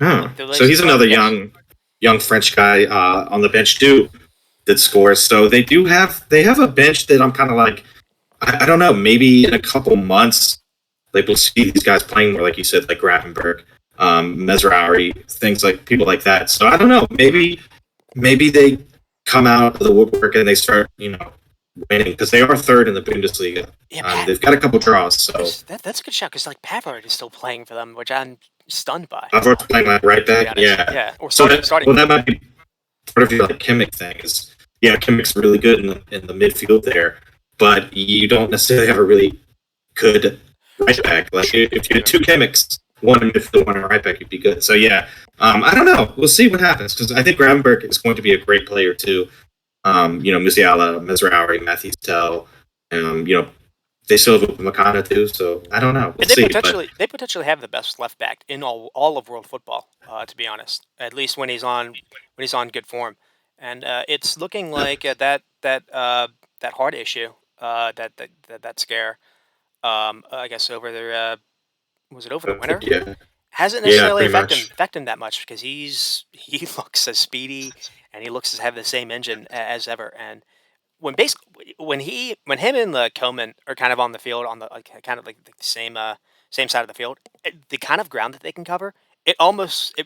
Oh, the so he's another yes. young French guy on the bench too that scores. So they have a bench that I'm kind of like I don't know. Maybe in a couple months, like we'll see these guys playing more, like you said, like Gravenberg, Mesraoui, things like people like that. So I don't know. Maybe they come out of the woodwork and they start, winning because they are third in the Bundesliga. Yeah, Pat. They've got a couple draws, so That's a good shout because like Pavard is still playing for them, which I'm stunned by. I've playing like right To be back. honest, Yeah. yeah, or So starting. well, that might be part of your like Kimmich thing. Is yeah, Kimmich's really good in the midfield there, but you don't necessarily have a really good right back. Like if you had True. two Kimmichs, one in midfield, one in right back, you'd be good. So yeah, I don't know. We'll see what happens because I think Gravenberg is going to be a great player too. Musiala, Mesraoui, Matthews Tell, they still have Makana too. So I don't know. We'll And they see. But potentially have the best left back in all of world football. To be honest, at least when he's on good form, and it's looking like that heart issue, that scare. I guess over the was it over the winter? yeah, Hasn't yeah, necessarily pretty much. affected him that much because he looks as speedy and he looks to have the same engine as ever. And when him and the Coman are kind of on the field on the like kind of like the same side of the field, the kind of ground that they can cover, it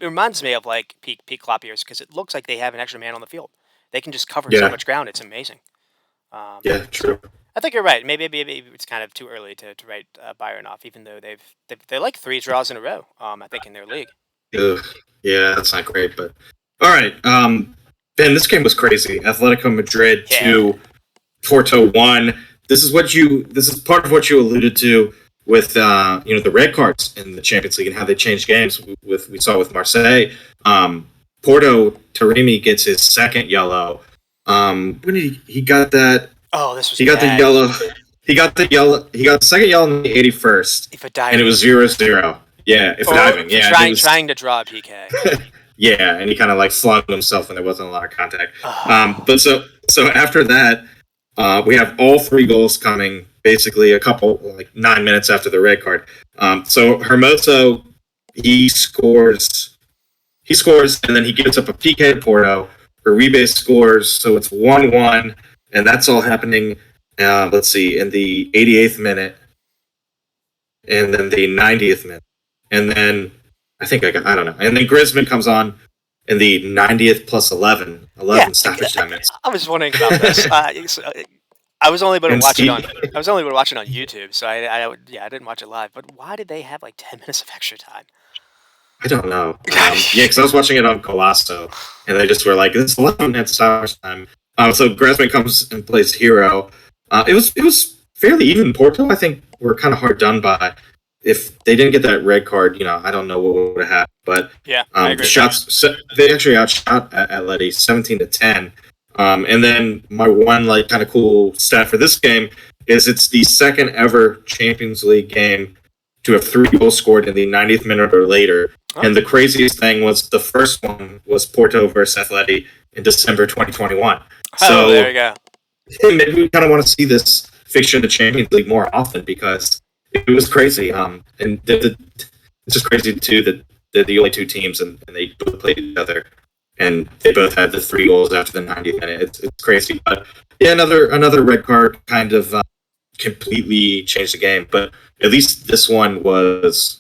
reminds me of like peak Klopp years because it looks like they have an extra man on the field. They can just cover so Yeah, much ground. It's amazing. yeah, So true. I think you're right. Maybe it's kind of too early to write Byron off, even though they're like 3 draws in a row. I think in their league. Ugh, yeah, that's not great. But all right, Ben, this game was crazy. Atletico Madrid Yeah. 2, Porto 1. This is part of what you alluded to with the red cards in the Champions League and how they changed games. We saw with Marseille, Porto Taremi gets his second yellow. When he got that, Oh, this was he got the bad. yellow. He got the yellow. He got the second yellow in the 81st, For and it was diving 0-0. Yeah, if or diving. for Yeah, and it was trying to draw a PK. yeah, and he kind of like flung himself when there wasn't a lot of contact. Oh, But so after that, we have all three goals coming basically a couple like 9 minutes after the red card. So Hermoso he scores, and then he gives up a PK to Porto. Uribe scores, so it's 1-1, and that's all happening. Let's see, in the 88th minute, and then the 90th minute, and then I don't know, and then Griezmann comes on in the 90th plus 11, yeah. 11 stoppage time minutes. I was wondering about this. I was only able to And watch it Steve, on. I was only able to watch it on YouTube, so I didn't watch it live. But why did they have like 10 minutes of extra time? I don't know. Yeah, because I was watching it on Colosso, and they just were like, "It's 11 minutes hours time." So Gressman comes and plays hero. It was fairly even. Porto, I think, were kind of hard done by. If they didn't get that red card, I don't know what would have happened. But Yeah, I the agree with that. shots, they actually outshot Atleti 17-10. And then my one like kind of cool stat for this game is it's the second ever Champions League game to have 3 goals scored in the 90th minute or later. Oh, And the craziest thing was the first one was Porto versus Atleti in December 2021. oh, there you So go. maybe we kind of want to see this fixture in the Champions League more often because it was crazy. And it's just crazy too that they're the only two teams and they both played each other and they both had the 3 goals after the 90th minute. It's crazy, but yeah, another red card kind of completely changed the game. But at least this one was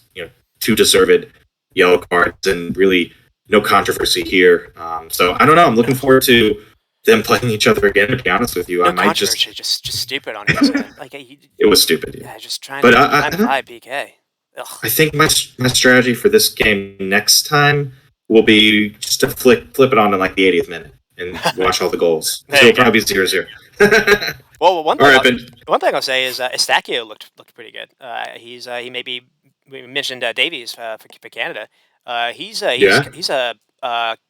two deserved yellow cards and really no controversy here. So I don't know. I'm looking forward to them playing each other again. To be honest with you, I No might just. controversy, just stupid on his end. Like It was stupid, yeah. yeah, just trying But to I, trying to I, buy PK. Ugh. I think my strategy for this game next time will be just to flip it on in like the 80th minute and watch all the goals. So There you it'll go. probably be 0-0. Well, All right, Ben. one thing I'll say is Estacio looked pretty good. He maybe we mentioned Davies for Canada. Yeah, He's a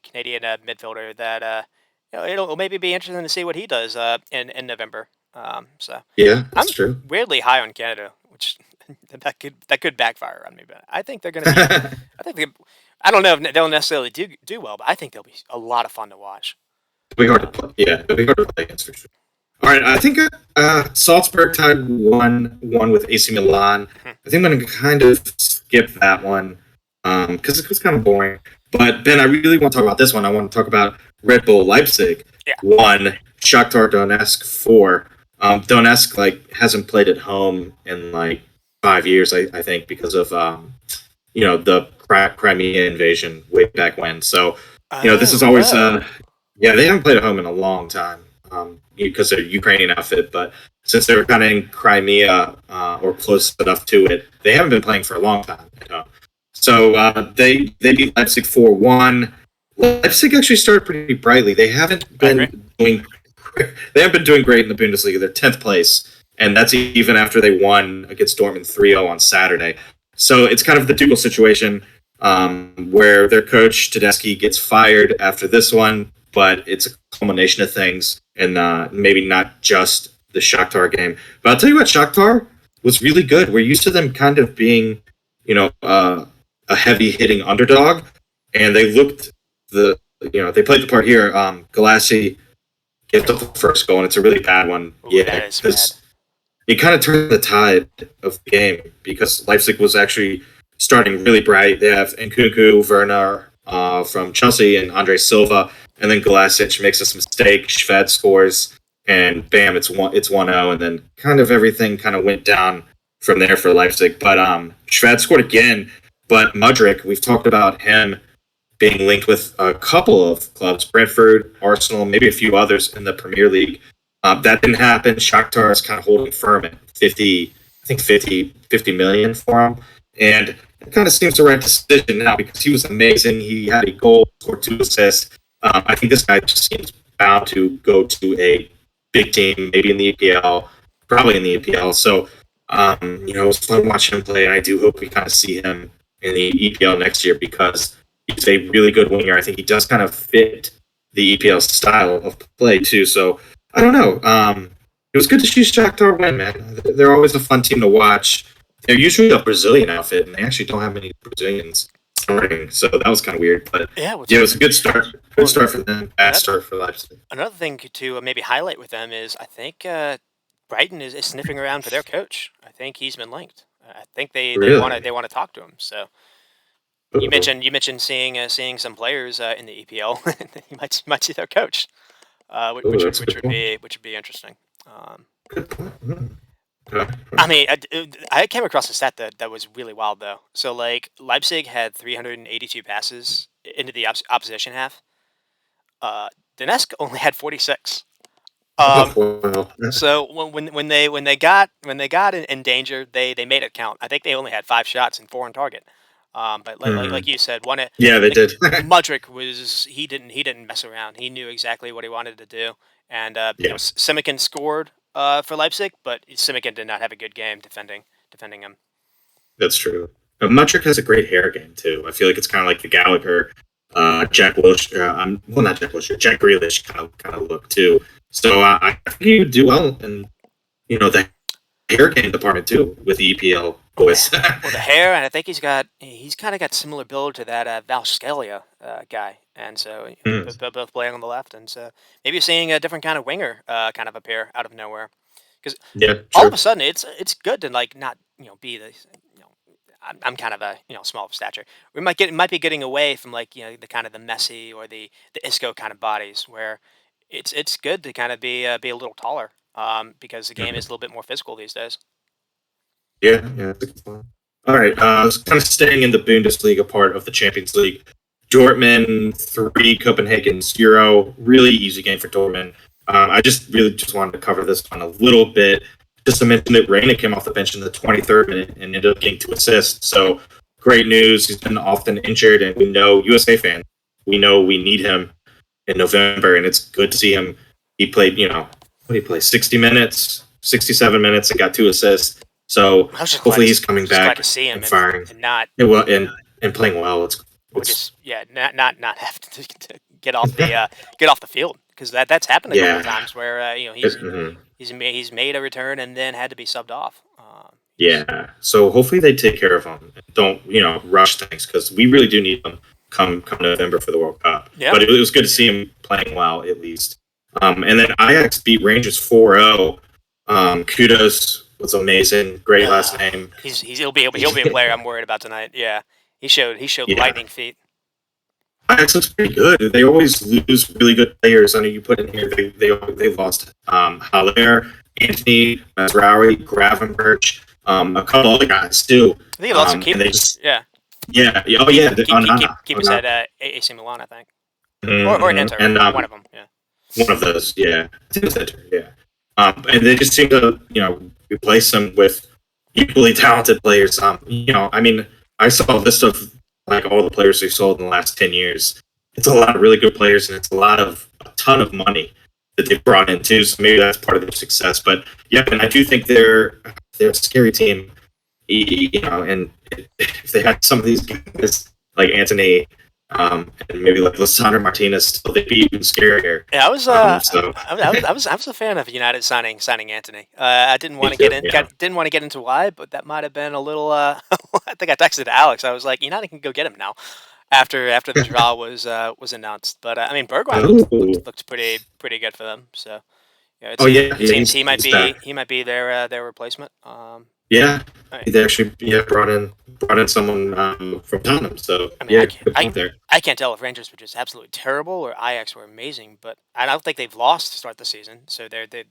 Canadian midfielder that it'll maybe be interesting to see what he does in November. So yeah, I'm that's true. weirdly high on Canada, which that could backfire on me. But I think they're going to be. I think I don't know if they'll necessarily do well, but I think they'll be a lot of fun to watch. It'll be hard to Um, play. Yeah, it'll be hard to play against for sure. All right, I think Salzburg tied 1-1 with AC Milan. I think I'm going to kind of skip that one because it was kind of boring. But Ben, I really want to talk about this one. I want to talk about Red Bull Leipzig yeah. 1, Shakhtar Donetsk 4. Donetsk hasn't played at home in like 5 years, I think, because of the Crimea invasion way back when. So this is Oh, always whoa. yeah, they haven't played at home in a long time because they're a Ukrainian outfit, but since they were kind of in Crimea or close enough to it, they haven't been playing for a long time at home. So they beat Leipzig 4-1. Leipzig actually started pretty brightly. They haven't I agree. been doing great in the Bundesliga. They're 10th place, and that's even after they won against Dortmund 3-0 on Saturday. So it's kind of the Tuchel situation where their coach Tedeschi gets fired after this one, but it's a culmination of things, and maybe not just the Shakhtar game. But I'll tell you what, Shakhtar was really good. We're used to them kind of being, a heavy hitting underdog, and they looked they played the part here. Galassi gets the first goal, and it's a really bad one. Ooh, Yeah, that is bad. because it kind of turned the tide of the game because Leipzig was actually starting really bright. They have Nkunku, Werner from Chelsea, and Andre Silva, and then Galasic makes this mistake. Shved scores, and bam, it's 1-0, and then kind of everything kind of went down from there for Leipzig. But Shved scored again, but Mudryk, we've talked about him being linked with a couple of clubs, Brentford, Arsenal, maybe a few others in the Premier League. That didn't happen. Shakhtar is kind of holding firm at 50, I think 50 million for him. And it kind of seems the right decision now because he was amazing. He had a goal, scored 2 assists. I think this guy just seems bound to go to a big team, maybe in the EPL, probably in the EPL. So, it was fun watching him play. And I do hope we kind of see him in the EPL next year because he's a really good winger. I think he does kind of fit the EPL style of play too. So I don't know. It was good to see Shakhtar win, man. They're always a fun team to watch. They're usually a Brazilian outfit, and they actually don't have many Brazilians starting, so that was kind of weird. But Yeah, yeah, it was a good start. Good well, start for them. Bad another start for Leipzig. another thing to maybe highlight with them is I think Brighton is sniffing around for their coach. I think he's been linked. I think Really? they want to talk to him. So Ooh. you mentioned seeing some players in the EPL. You might see their coach, Ooh, that's a good point. which would be interesting. Um, Good point. Okay. I mean, I came across a stat that was really wild though. So like Leipzig had 382 passes into the opposition half. Uh, Donetsk only had 46. Um, Oh, well. so when they got in danger, they made it count. I think they only had 5 shots and 4 on target. But like Mhm. you said, one Yeah, they like did. Mudrick was he didn't mess around. He knew exactly what he wanted to do, and Yeah, Simikin scored for Leipzig, but Simikin did not have a good game defending him. that's true. Mudrick has a great hair game too. I feel like it's kind of like the Gallagher, Jack Wilshere. Well, not Jack Wilshere, Jack Grealish kind of look too. So I think he would do well in the hair game department too with the EPL Well, boys. the hair, and I think he's kind of got similar build to that Valscalia guy, and so Mm, both playing on the left, and so maybe you're seeing a different kind of winger kind of appear out of nowhere, because yeah, all of a true. sudden it's good to like not be the I'm kind of a small of stature. We might be getting away from like the kind of the Messi or the Isco kind of bodies where it's good to kind of be a little taller because the game is a Mhm. little bit more physical these days. Yeah, that's a good point. All right, kind of staying in the Bundesliga part of the Champions League. Dortmund 3, Copenhagen 0. Really easy game for Dortmund. I just wanted to cover this one a little bit. Just to mention that Reina came off the bench in the 23rd minute and ended up getting 2 assists. So great news. He's been often injured, and we know USA fan. We know we need him in November, and it's good to see him. He played, what did he play? 60 minutes, 67 minutes, and got 2 assists. So I was just glad hopefully to he's coming just glad back to see him and firing. and not Yeah, well, and playing well. or It's just not have to get off the field because that's happened a couple of yeah, times where mhm. he's made a return and then had to be subbed off. He's Yeah. So hopefully they take care of him. Don't rush things because we really do need them come November for the World Cup. Yeah. But it was good to see him playing well at least. And then Ajax beat Rangers 4-0. Kudos was amazing. Great last name. He'll be a player I'm worried about tonight. Yeah, he showed Yeah. lightning feet. Ajax looks pretty good. They always lose really good players. I know you put in here they lost Haller, Anthony, Mazraoui, Gravenberch, a couple other guys too. I think he lost some And they keepers. just Yeah, oh yeah, keepers at AC Milan, I think, or an Mhm. Inter, And one of them. Yeah. one of those, yeah, I think it was Enter, yeah. And they just seem to replace them with equally talented players. I mean, I saw a list of like all the players they sold in the last 10 years. It's a lot of really good players, and it's a ton of money that they've brought in too. So maybe that's part of their success. But yeah, and I do think they're a scary team. And if they had some of these guys like Anthony, and maybe like Lissandro Martinez, still they'd be even scarier. Yeah, I was So I was a fan of United signing Anthony. I didn't me want to too. Yeah. didn't want to get into why, but that might have been a little. I think I texted Alex. I was like, United can go get him now. After the draw was announced, but I mean Bergwijn Oh, looked pretty good for them. So yeah, oh yeah, it yeah. seems He's back. he might be their replacement. Yeah, All right. they actually brought in someone from Tottenham. So I mean, yeah, good point there. I can't tell if Rangers were just absolutely terrible or Ajax were amazing, but I don't think they've lost to start the season. So they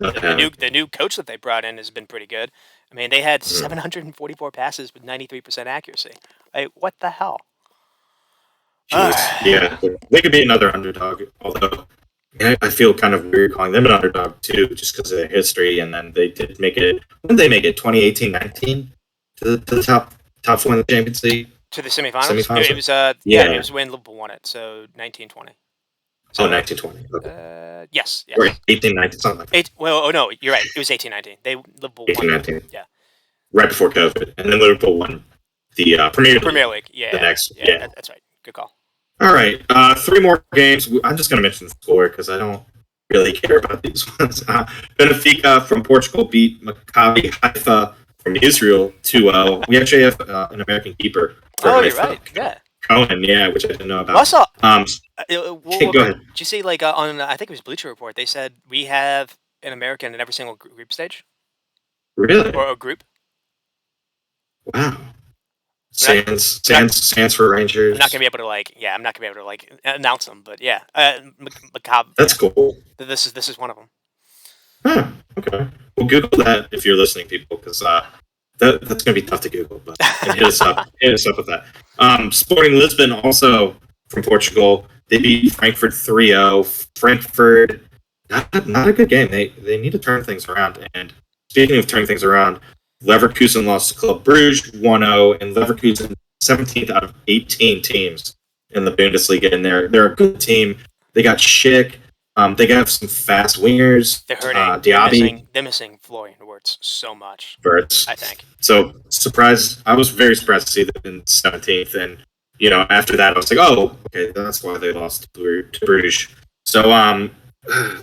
Okay. the new coach that they brought in has been pretty good. I mean, they had Mhm. 744 passes with 93% accuracy. Like, what the hell? Jeez, yeah, they could be another underdog. Although I feel kind of weird calling them an underdog too, just because of their history. And then they did make it. When did they make it? 2018-19 to the top four in the Champions League To the semifinals? semifinals. It was it Yeah. was when Liverpool won it. So 1920. Oh, So 1920. Okay. yes, Or yes. 18-19, something like that. Oh no, you're right. It was 1819. They Liverpool won. 18-19. Yeah. Right before COVID, and then Liverpool won the Premier League. Premier League. The next, Yeah, yeah. that's right. Good call. All right, 3 more games. I'm just going to mention the score because I don't really care about these ones. Benfica from Portugal beat Maccabi Haifa from Israel 2-0. We actually have an American keeper for Oh, you're Haifa. right. Yeah. Cohen, yeah, which I didn't know Well, I about. saw. Go ahead. Did you see like on I think it was Bleacher Report? They said we have an American in every single group stage Really? or a group. Wow. We're not, Sands for Rangers. I'm not gonna be able to I'm not gonna be able to announce them, but yeah, Macabre. That's cool. This is one of them. Huh, okay. Well, Google that if you're listening, people, because that's going to be tough to Google. But hit us up. Hit us up with that. Sporting Lisbon, also from Portugal, they beat Frankfurt 3-0. Frankfurt not a good game. They need to turn things around. And speaking of turning things around, Leverkusen lost to Club Bruges 1-0, and Leverkusen 17th out of 18 teams in the Bundesliga, and they're a good team. They got Schick. They got some fast wingers, They're hurting. Diaby, They're missing Florian Wirtz so much. Verts. I think. So surprised. I was very surprised to see them in 17th, and after that, I was like, oh, okay, that's why they lost to Bruges. So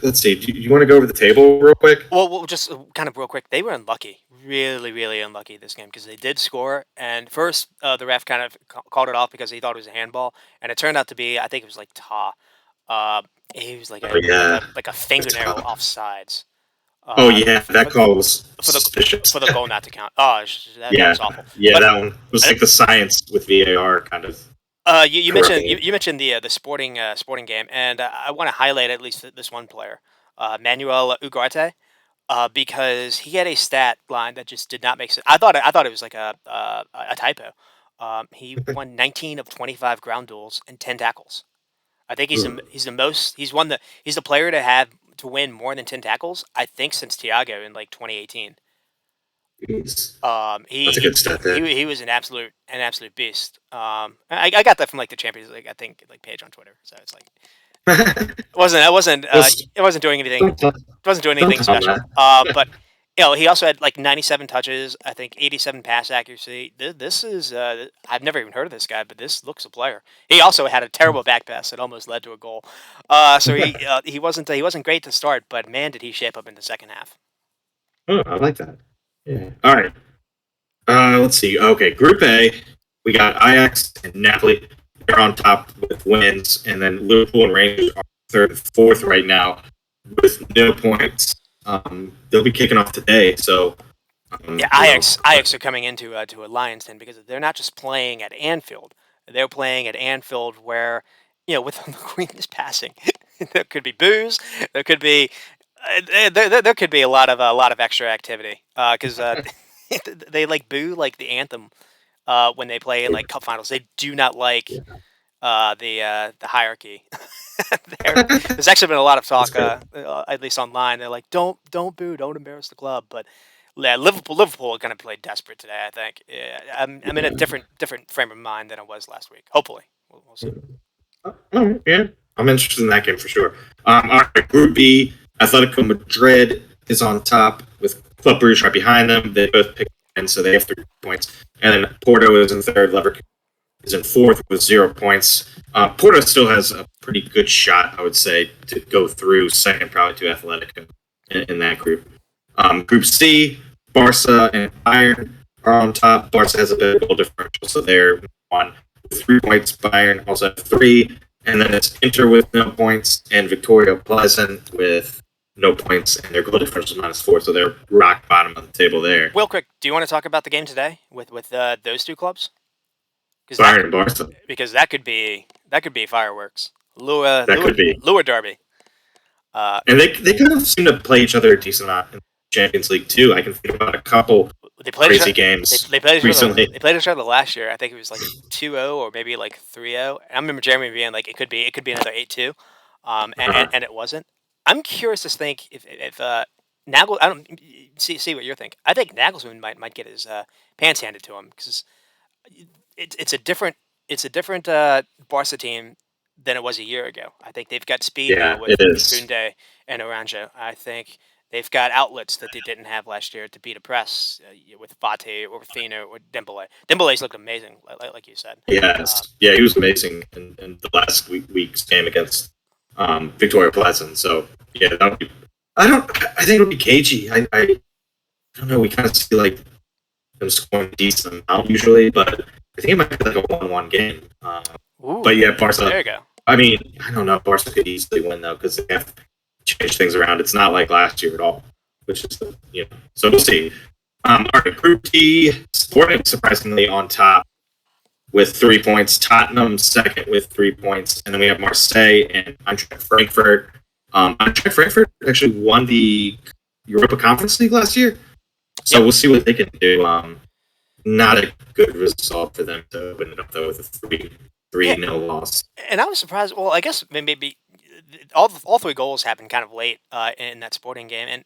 let's see. Do you want to go over the table real quick? Well, just kind of real quick, they were unlucky, really, really unlucky this game because they did score, and first the ref kind of called it off because he thought it was a handball, and it turned out to be, I think it was like Ta. Uh, he was like Oh a yeah, like a fingernail offsides. oh Uh, yeah, that for, call was for the suspicious. for the goal not to count. Oh, that Yeah, was awful. yeah, But that one was like the science with VAR kind of you mentioned corrupting it. you mentioned the sporting game, and I want to highlight at least this one player, Manuel Ugarte. Because he had a stat line that just did not make sense. I thought it was like a typo. He won 19 of 25 ground duels and 10 tackles. I think he's the most he's the player to have to win more than 10 tackles. I think since Thiago in like 2018. Jeez. Um, That's he a he good stat there. he was an absolute beast. I got that from like the Champions League I think like page on Twitter. So it's like Well, it wasn't doing anything don't, tell- wasn't doing don't anything tell him special. But he also had like 97 touches, I think 87 pass accuracy. This is I've never even heard of this guy, but this looks a player. He also had a terrible back pass that almost led to a goal. So he wasn't great to start, but man, did he shape up in the second half. Oh, I like that. Yeah. All right. Let's see. Okay, Group A, we got Ajax and Napoli. They're on top with wins, and then Liverpool and Rangers are third and fourth right now with no points. They'll be kicking off today, so Yeah, Ajax are coming into to a Lions den because they're not just playing at Anfield. They're playing at Anfield where, with the Queen is passing, there could be booze. There could be there could be a lot of extra activity because they like boo like the anthem when they play in like cup finals. They do not like yeah. the hierarchy. There's actually been a lot of That's talk, good. at least online. They're like, don't boo, don't embarrass the club. But yeah, Liverpool are going to play desperate today. I think. Yeah, I'm in a Yeah. different frame of mind than I was last week. Hopefully, we'll see. All right, yeah, I'm interested in that game for sure. All right, Group B, Atletico Madrid is on top with Club Brugge right behind them. They both picked in, so they have 3 points. And then Porto is in third. Leverkusen is in fourth with 0 points. Porto still has a pretty good shot, I would say, to go through second, probably to Atletico in that group. Group C, Barca and Bayern are on top. Barca has a bit of goal differential, so they're on with 3 points. Bayern also have three. And then it's Inter with no points and Victoria Pleasant with no points, and their goal differential is -4, so they're rock bottom of the table there. Real quick, do you want to talk about the game today with those two clubs? Because that Bayern and Barca, that could be fireworks. Lua that Lua could be. Lua Derby. Uh, And they kind of seem to play each other a decent amount in the Champions League too. I can think about a couple They played each crazy other. games They played each other. recently. They played each other last year. I think it was like 2-0 or maybe like 3-0. I remember Jeremy being like, it could be another 8-2, and, Uh, and, and it wasn't. I'm curious to think if Nagel. I don't see what you're thinking. I think Nagelsmann might get his pants handed to him because it's a different Barca team than it was a year ago. I think they've got speed now yeah, it with is. Kunde and Oranjo. I think they've got outlets that they didn't have last year to beat a press with Vate or Fino or Dembele. Dembele's looked amazing, like you said. Uh, Yes, yeah, he was amazing in the last week's game against Victoria Pleasant. So yeah, that would be, I think it'll be cagey. I don't know. We kind of see like them scoring a decent amount usually, but I think it might be like a 1-1 game. But ooh, yeah, Barca. there you go. I mean, I don't know. Barca could easily win though because they have changed things around. It's not like last year at all, which is So we'll see. All right, Group D, Sporting surprisingly on top with 3 points. Tottenham second with 3 points, and then we have Marseille and Eintracht Frankfurt. Eintracht Frankfurt actually won the Europa Conference League last year, so Yep. we'll see what they can do. Not a good result for them to open it up though with a three Yeah, nil loss. and I was surprised. Well, I guess maybe all three goals happened kind of late in that Sporting game, and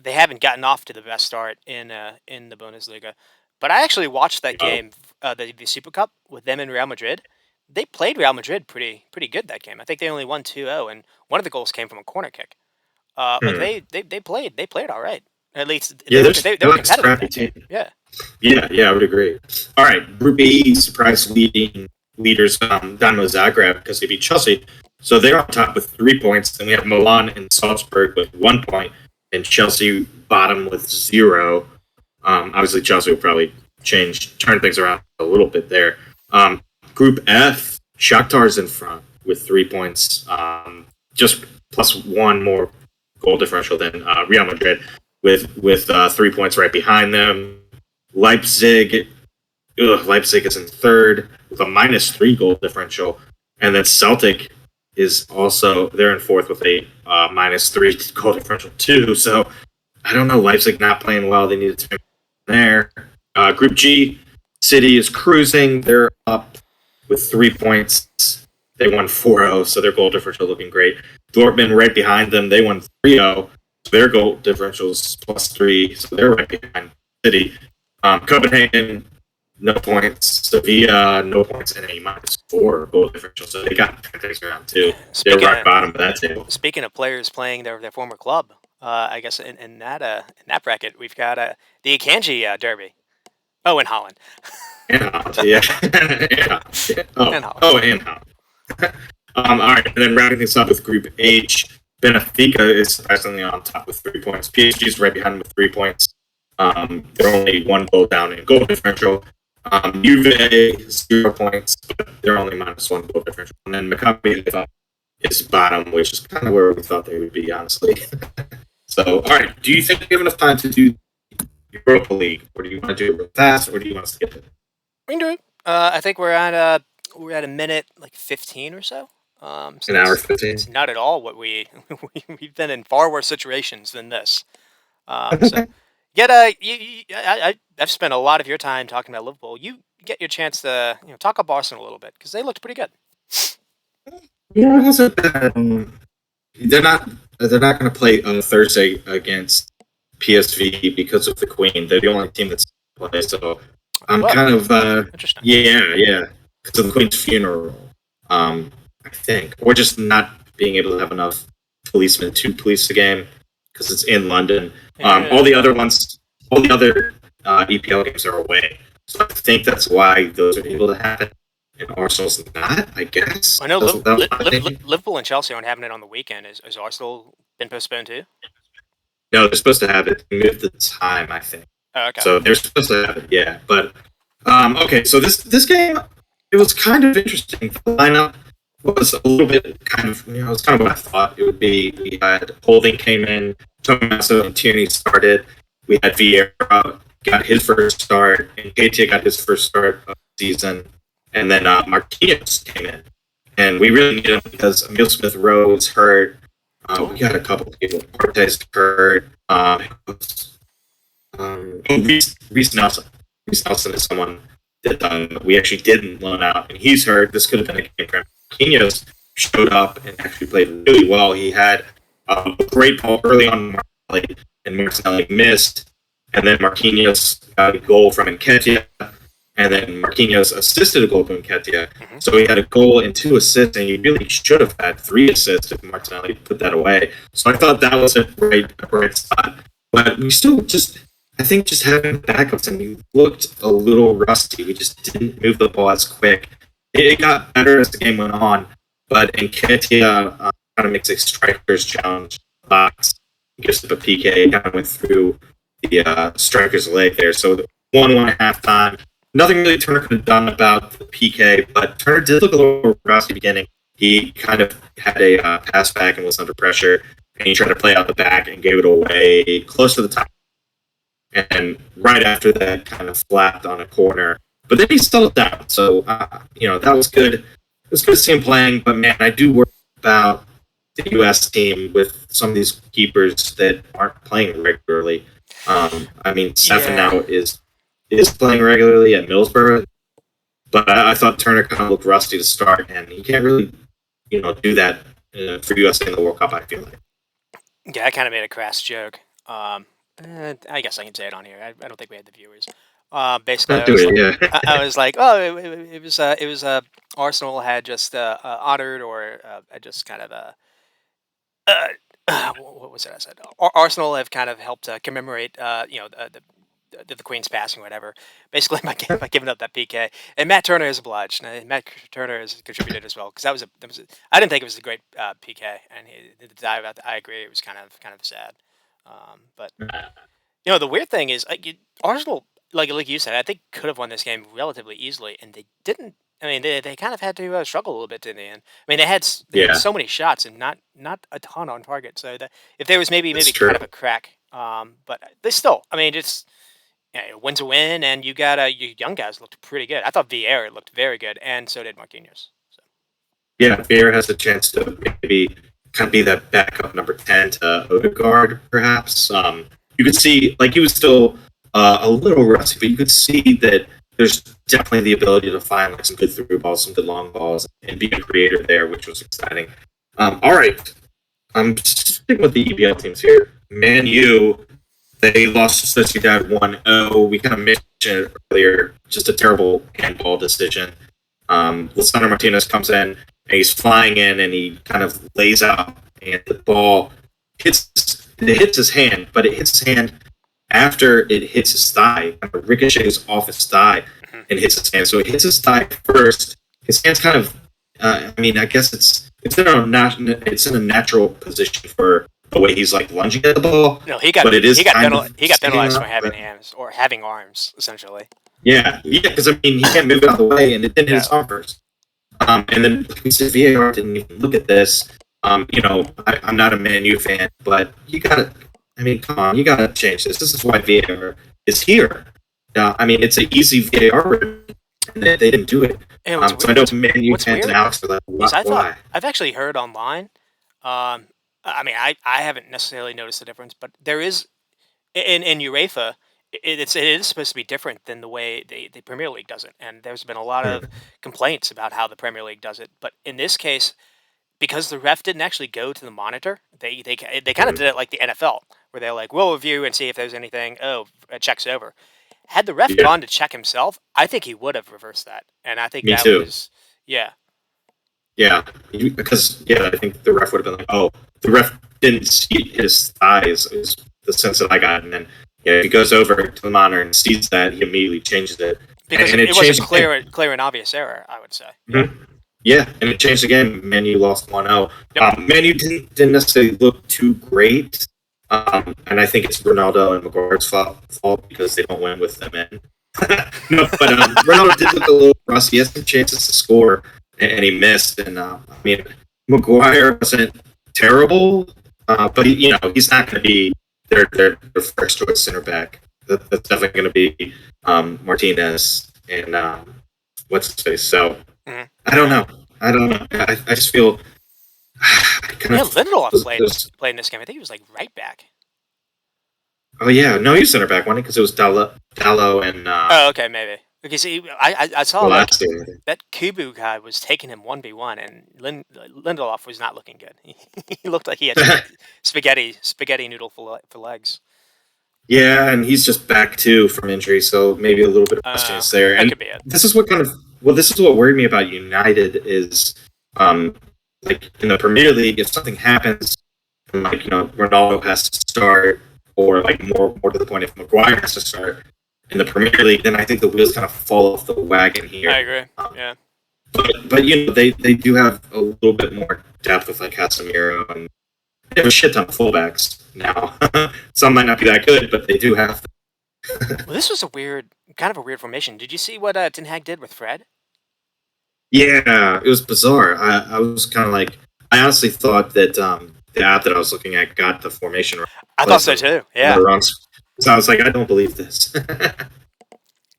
they haven't gotten off to the best start in the Bundesliga. But I actually watched that Oh, game, the Super Cup with them in Real Madrid. They played Real Madrid pretty good that game. I think they only won 2-0, and one of the goals came from a corner kick. Like hmm. they played all right. At least Yeah, they they're were like a competitive scrappy that game. team. Yeah. Yeah, I would agree. All right, Group E surprise leaders Dynamo Zagreb because they beat Chelsea, so they're on top with 3 points. Then we have Milan and Salzburg with 1 point, and Chelsea bottom with zero. Obviously, Chelsea will probably turn things around a little bit there. Um, Group F, Shakhtar's in front with 3 points, just plus one more goal differential than Real Madrid with 3 points right behind them. Leipzig, Leipzig is in third with a -3 goal differential, and then Celtic is also they're in fourth with a -3 goal differential too. So I don't know. Leipzig not playing well. They needed to there. Group G, City is cruising. They're up with 3 points. They won 4-0, so their goal differential looking great. Dortmund right behind them. They won 3-0. So their goal differential is +3, so they're right behind City. Copenhagen, no points. Sevilla, no points, and a -4 goal differential. So they got things around too. They're Speaking rock of bottom of that table. speaking of players playing their former club, I guess in that bracket we've got the Akanji Derby. Oh, in Holland. And Holland, yeah. yeah. In Holland. And Holland. All right, and then rounding things up with Group H, Benfica is surprisingly on top with 3 points. PSG is right behind them with 3 points. They're only one goal down in goal differential. Juve 0 points, but they're only -1 goal differential. And then Maccabi is bottom, which is kind of where we thought they would be, honestly. So, all right, do you think we have enough time to do Europa League, or do you want to do it real fast, or do you want to skip it? We can do it. I think we're at a minute like 15 or so. So An hour that's 15. not at all what we've been in far worse situations than this. So get I've spent a lot of your time talking about Liverpool. You get your chance to talk up Arsenal a little bit because they looked pretty good. Yeah, it wasn't bad. They're not. They're not going to play on Thursday against PSV because of the Queen. They're the only team that's play. So I'm Well, kind of interesting. yeah, because of the Queen's funeral. I think, or just not being able to have enough policemen to police the game because it's in London. Yeah. All the other ones, all the other EPL games are away. So I think that's why those are able to happen. And Arsenal's not, I guess. I know That was my thinking. Liverpool and Chelsea aren't having it on the weekend. Is Arsenal been postponed too? No, they're supposed to have it. They moved the time, I think. Oh, okay. So they're supposed to have it, yeah. But okay, so this game it was kind of interesting. The lineup was a little bit kind of it was kind of what I thought it would be. We had Holding came in, Tomaso and Tierney started. We had Vieira got his first start, and KT got his first start of the season, and then Marquinhos came in, and we really needed him because Emil Smith Rowe was hurt. We got a couple of people. Cortez hurt. Reese Nelson. Reese Nelson is someone that we actually didn't loan out, and he's hurt. This could have been a game for him. Marquinhos showed up and actually played really well. He had a great ball early on, and Martinelli missed, and then Marquinhos got a goal from Nketiah, and then Marquinhos assisted a goal to Nketiah. Mm-hmm. So he had a goal and 2 assists, and he really should have had 3 assists if Martinelli put that away. So I thought that was a bright spot. But we still I think just having backups, and we looked a little rusty. We just didn't move the ball as quick. It got better as the game went on, but Nketiah kind of makes a striker's challenge box, gives up a PK, kind of went through the striker's leg there. So 1-1 at halftime. Nothing really Turner could have done about the PK, but Turner did look a little rusty beginning. He kind of had a pass back and was under pressure, and he tried to play out the back and gave it away close to the top. And right after that, kind of flapped on a corner. But then he settled down, so that was good. It was good to see him playing, but man, I do worry about the U.S. team with some of these keepers that aren't playing regularly. I mean, Stefan now is playing regularly at Middlesbrough, but I thought Turner kind of looked rusty to start, and he can't really, do that for USA in the World Cup. I feel like. Yeah, I kind of made a crass joke. I guess I can say it on here. I don't think we had the viewers. Basically, Do it, yeah. I was like, oh, it was Arsenal had just honored or just kind of uh, what was it I said? Arsenal have kind of helped commemorate, the Queen's passing, or whatever. Basically, by giving up that PK, and Matt Turner is obliged. And Matt Turner has contributed as well because I didn't think it was a great PK, and the dive. I agree, it was kind of sad. But the weird thing is, Arsenal, like you said, I think could have won this game relatively easily, and they didn't. I mean, they kind of had to struggle a little bit in the end. I mean, they had Yeah, so many shots and not a ton on target. So that if there was that's maybe kind true. of a crack, but they still. I mean, it's win's a win, and you got your young guys looked pretty good. I thought Vieira looked very good, and so did Marquinhos. So Yeah, Bear has a chance to maybe kind of be that backup number 10 to Odegaard, perhaps. You could see, like, he was still a little rusty, but you could see that there's definitely the ability to find like some good through balls, some good long balls, and be a creator there, which was exciting. All right, I'm sticking with the EBL teams here. Man U, they lost to Sociedad 1-0. We kind of mentioned it earlier, just a terrible handball decision. Lisandro Martinez comes in and he's flying in and he kind of lays out and the ball hits his hand, but it hits his hand after it hits his thigh. Kind of ricochets off his thigh mhm. and hits his hand. So it hits his thigh first. His hand's kind of, I mean, I guess it's in a natural position for the way he's like lunging at the ball, No, but it is kind of he got sticking penalized for up. having But hands or having arms essentially. yeah, because I mean, he can't move it out of the way, and it didn't hit his No, arm first. And then like we said, VAR didn't even look at this. I'm not a Man U fan, but you gotta. I mean, come on, you gotta change this. This is why VAR is here. I mean, it's an easy VAR, and they didn't do it. and So I know Man U what's fans and weird Alex are like, is why? I've actually heard online. I mean, I haven't necessarily noticed the difference, but there is in UEFA. It is supposed to be different than the way the Premier League does it, and there's been a lot of complaints about how the Premier League does it. But in this case, because the ref didn't actually go to the monitor, they kind of Mhm. did it like the NFL, where they're like, "We'll review and see if there's anything." Oh, it checks over. Had the ref Yeah, gone to check himself, I think he would have reversed that, and I think me that too. was yeah. Yeah, because I think the ref would have been like, "Oh, the ref didn't see his thighs." Is the sense that I got, and then if he goes over to the monitor and sees that, he immediately changes it, Because and it it was a changed again. clear and obvious error, I would say. Yeah. Mhm. Yeah, and it changed again. Manu lost 1-0. Yep. Manu didn't necessarily look too great, and I think it's Ronaldo and Maguire's fault because they don't win with them in. No, but Ronaldo did look a little rusty. He had some chances to score, and he missed. And I mean, Maguire wasn't terrible, but he's not going to be their first choice center back. That's definitely going to be Martinez and what's his face. So Mhm. I don't know. I don't know. I just feel kind Yeah, of Lindelof those. played in this game. I think he was like right back. Oh yeah, no, he's center back, wasn't he? Because it was Dallo and Oh, okay, maybe. Because I saw like Velasquez. that Kubu guy was taking him 1v1, and Lindelof was not looking good. He looked like he had spaghetti noodle for legs. Yeah, and he's just back too from injury, so maybe a little bit of rustiness there. That And could be it. this is what kind of this is what worried me about United is um like in the Premier League, if something happens and like Ronaldo has to start, or like more to the point, if Maguire has to start in the Premier League, then I think the wheels kind of fall off the wagon I here. agree. Um, Yeah. but they do have a little bit more depth with like Casemiro, and they have a shit ton of fullbacks now. Some might not be that good, but they do have. Well, this was kind of a weird formation. Did you see what Ten Hag did with Fred? Yeah, it was bizarre. I was kind of like, I honestly thought that the app that I was looking at got the formation right, I thought placed so on too. the Yeah. wrong. So I was like, I don't believe this.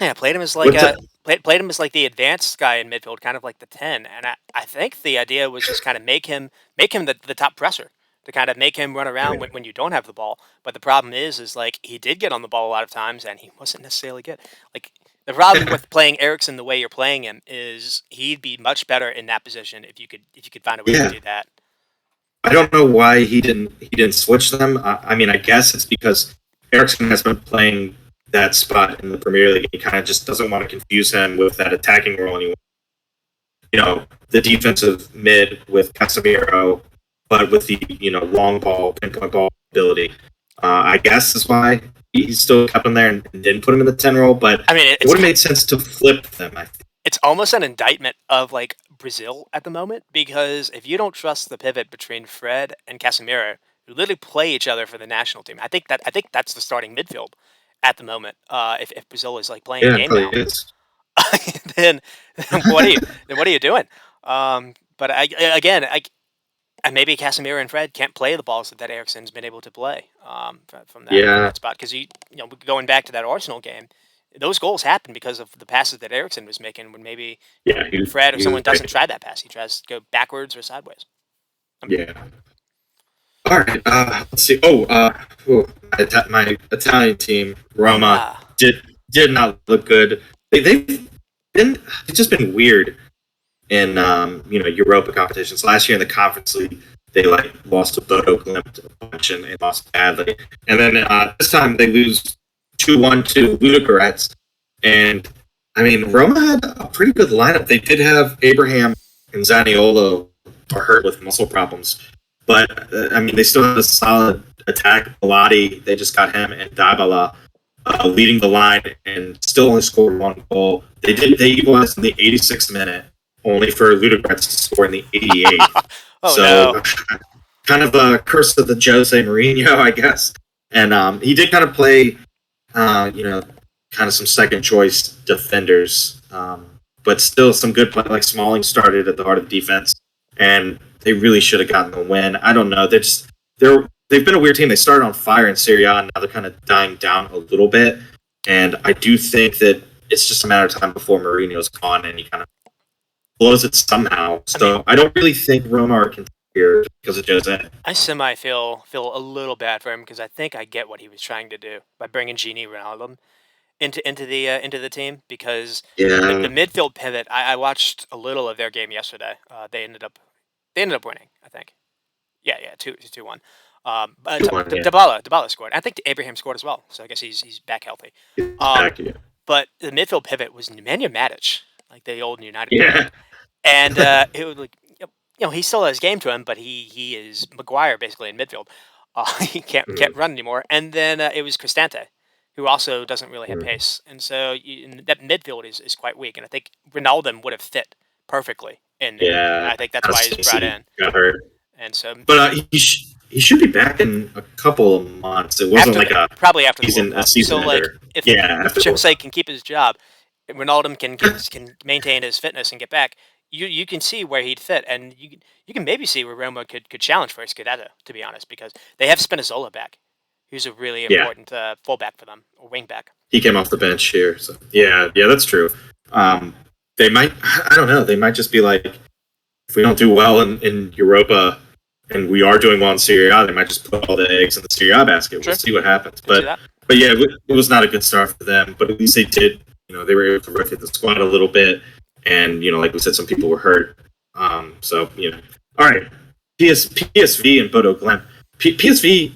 Yeah, played him as like What's that? played him as like the advanced guy in midfield, kind of like the 10. And I think the idea was just kind of make him the top presser, to kind of make him run around when you don't have the ball. But the problem is like he did get on the ball a lot of times, and he wasn't necessarily good. Like the problem with playing Ericsson the way you're playing him is he'd be much better in that position if you could find a way to Yeah, do that. I don't know why he didn't switch them. I mean, I guess it's because Eriksson has been playing that spot in the Premier League. He kind of just doesn't want to confuse him with that attacking role anymore. The defensive mid with Casemiro, but with the long ball, pinpoint ball ability. I guess is why he still kept him there and didn't put him in the 10 role. But I mean, it would have made sense to flip them. I think. it's almost an indictment of like Brazil at the moment, because if you don't trust the pivot between Fred and Casemiro, who literally play each other for the national team, I think that's the starting midfield at the moment. If Brazil is like playing a Yeah, it game now, probably is. then what are you doing? But again, and maybe Casemiro and Fred can't play the balls that Eriksen's been able to play from Yeah, that spot, because going back to that Arsenal game, those goals happen because of the passes that Eriksen was making when maybe yeah. Fred or He was someone doesn't great. try that pass. He tries to go backwards or sideways. Yeah. All right. Let's see. My Italian team, Roma, Roma. did not look good. They've been it's just been weird in Europa competitions. Last year in the Conference League, they lost to Bodo Glimt a bunch and lost badly. And then this time they lose 2-1 to Ludogorets. And I mean, Roma had a pretty good lineup. They did have Abraham and Zaniolo are hurt with muscle problems, but I mean, they still had a solid attack. Bellotti, they just got him and Dybala leading the line and still only scored one goal. They equalized in the 86th minute, only for Ludogorets to score in the 88th. Oh no. So kind of a curse of the Jose Mourinho, I guess. And he did kind of play, kind of some second choice defenders, but still some good play. Like Smalling started at the heart of the defense, and they really should have gotten the win. I don't know. They've been a weird team. They started on fire in Serie A, and now they're kind of dying down a little bit. And I do think that it's just a matter of time before Mourinho's gone, and he kind of blows it somehow. So I don't really think Roma are here because of Jose. I semi feel a little bad for him, because I think I get what he was trying to do by bringing Gini Ronaldo into the team, because the Yeah, midfield pivot. I watched a little of their game yesterday. They ended up winning, I think. Yeah, 2-1. one, yeah. Dybala scored. I think Abraham scored as well. So I guess he's back healthy. He's Um, back, yeah. but the midfield pivot was Nemanja Matic, like the old United player, Yeah. and it was like, he still has game to him, but he is Maguire basically in midfield. He can't run anymore. And then it was Cristante, who also doesn't really have Mm. pace, and so that midfield is quite weak. And I think Ronaldo would have fit perfectly in there. And Yeah, I think that's kind of why he's stinks brought that he in. got hurt. And so But he should be back in a couple of months. It wasn't like probably after the World a Cup. season So like ender. if Yeah, after the World Jose Cup. can keep his job, Ronaldo can maintain his fitness and get back. You can see where he'd fit, and you can maybe see where Roma could challenge for Scudetto, to be honest, because they have Spinazzola back, who's a really Yeah, important fullback for them, or wingback. he came off the bench here. So yeah, that's true. Um, they might. I don't know. They might just be like, if we don't do well in Europa, and we are doing well in Serie A, they might just put all the eggs in the Serie A basket. Sure, We'll see what happens. can see that. But yeah, it was not a good start for them. But at least they did. They were able to rotate the squad a little bit, and like we said, some people were hurt. So all right. PSV and Bodo Glimt. PSV.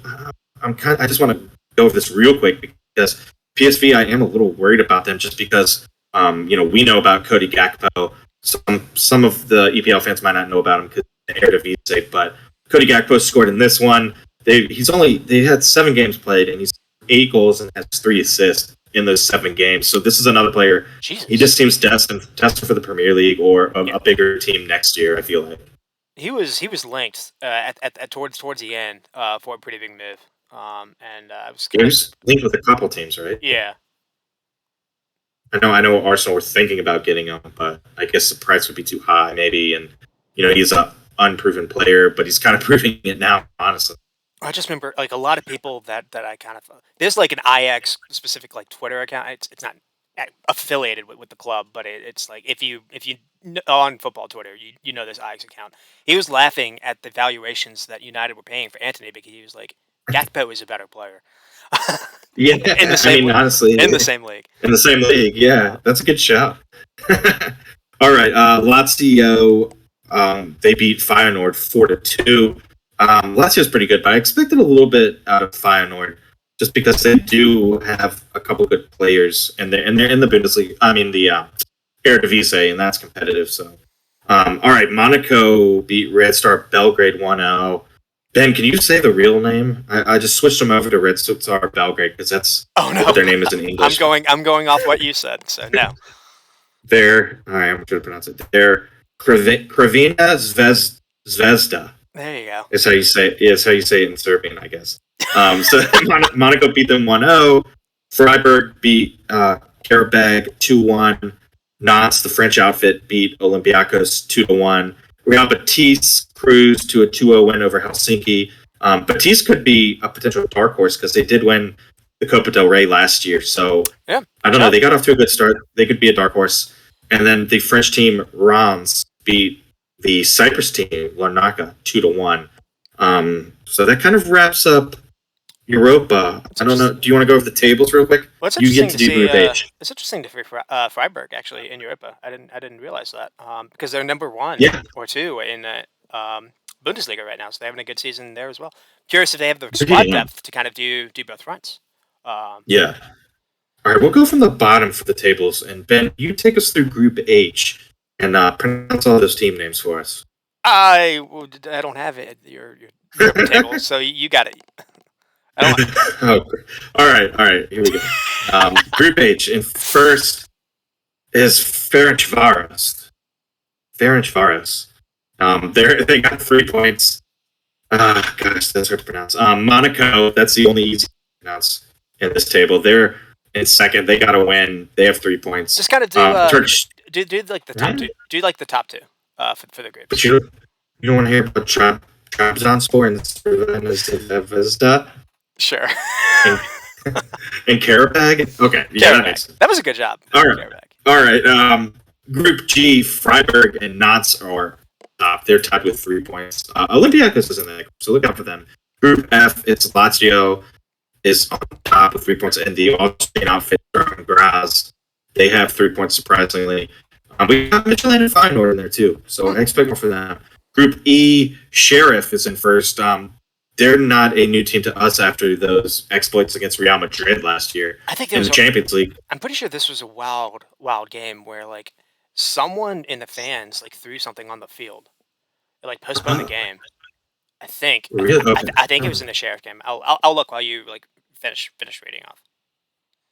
I just want to go over this real quick because PSV. I am a little worried about them just because we know about Cody Gakpo. Some of the EPL fans might not know about him because Eredivisie, but Cody Gakpo scored in this one. They had 7 games played and he's 8 goals and has 3 assists in those 7 games. So this is another player. Jesus. He just seems destined for the Premier League or Yeah. a bigger team next year. I feel like He was linked at towards the end for a pretty big move. And I was he kind of was linked with a couple teams, right? yeah. I know Arsenal were thinking about getting him, but I guess the price would be too high, maybe. And he's an unproven player, but he's kind of proving it now, honestly. I just remember like a lot of people that I kind of there's like an IX specific like Twitter account. It's not affiliated with the club, but it's like if you on football Twitter, you know this IX account. He was laughing at the valuations that United were paying for Anthony because he was like, Gakpo is a better player. Yeah, in the same honestly, in the same league. in the same league, yeah, that's a good shout. All right, Lazio, they beat Feyenoord 4-2. Lazio's pretty good, but I expected a little bit out of Feyenoord just because they do have a couple good players, and they're in the Bundesliga. I mean the Eredivisie, and that's competitive. So, all right, Monaco beat Red Star Belgrade 1-0. Ben, can you say the real name? I just switched them over to Red Star Belgrade because that's Oh what no, their name is in I'm English. going off what you said. So no. They're all right. I'm trying to pronounce it. They're Kravina Zvezda. There you go. Is how you say it. Yeah, it's how you say it in Serbian, I guess. So Monaco beat them 1-0. Freiburg beat Karabag 2-1. Nantes, the French outfit, beat Olympiacos 2-1. Real Betis cruised to a 2-0 win over Helsinki. Betis could be a potential dark horse because they did win the Copa del Rey last year. So Yeah. I don't know. They got off to a good start. They could be a dark horse. And then the French team Reims beat the Cyprus team Larnaca 2-1. So that kind of wraps up Europa. I don't know. Do you want to go over the tables real quick? Well, it's You interesting get to to do see. Group H. It's interesting to see Freiburg actually in Europa. I didn't realize that because they're number one Yeah, or two in Bundesliga right now, so they're having a good season there as well. Curious if they have the they're squad heating up. depth to kind of do both fronts. Um, Yeah. All right, we'll go from the bottom for the tables, and Ben, you take us through Group H and pronounce all those team names for us. I don't have it your table, so you got it. I don't. Oh, all right. Here we go. Group H, and first is Ferencvaros. Ferencvaros. They got 3 points. Gosh, that's hard to pronounce. Monaco, that's the only easy to pronounce in this table. They're in second. They got to win. They have 3 points. Just kind of Turkish, do like the top two. Do like the top two for the but groups. you don't want to hear about Trabzonspor and Zvezda Sure. and, and Karabag? Okay, yeah, that makes sense. That was a good job. All right. Karabag. All right. Group G, Freiburg and Nantes are top. They're tied with 3 points. Olympiacos is in that group, so look out for them. Group F, it's Lazio is on top with 3 points, and the Austrian outfit, Graz, they have 3 points, surprisingly. We got Michelin and Feyenoord in there, too, so I expect more for them. Group E, Sheriff is in first. They're not a new team to us after those exploits against Real Madrid last year I think in the Champions League. I'm pretty sure this was a wild game where like someone in the fans like threw something on the field. It like postponed the game. I think. Really? Okay. I think it was in the Sheriff game. I'll look while you like finish reading off.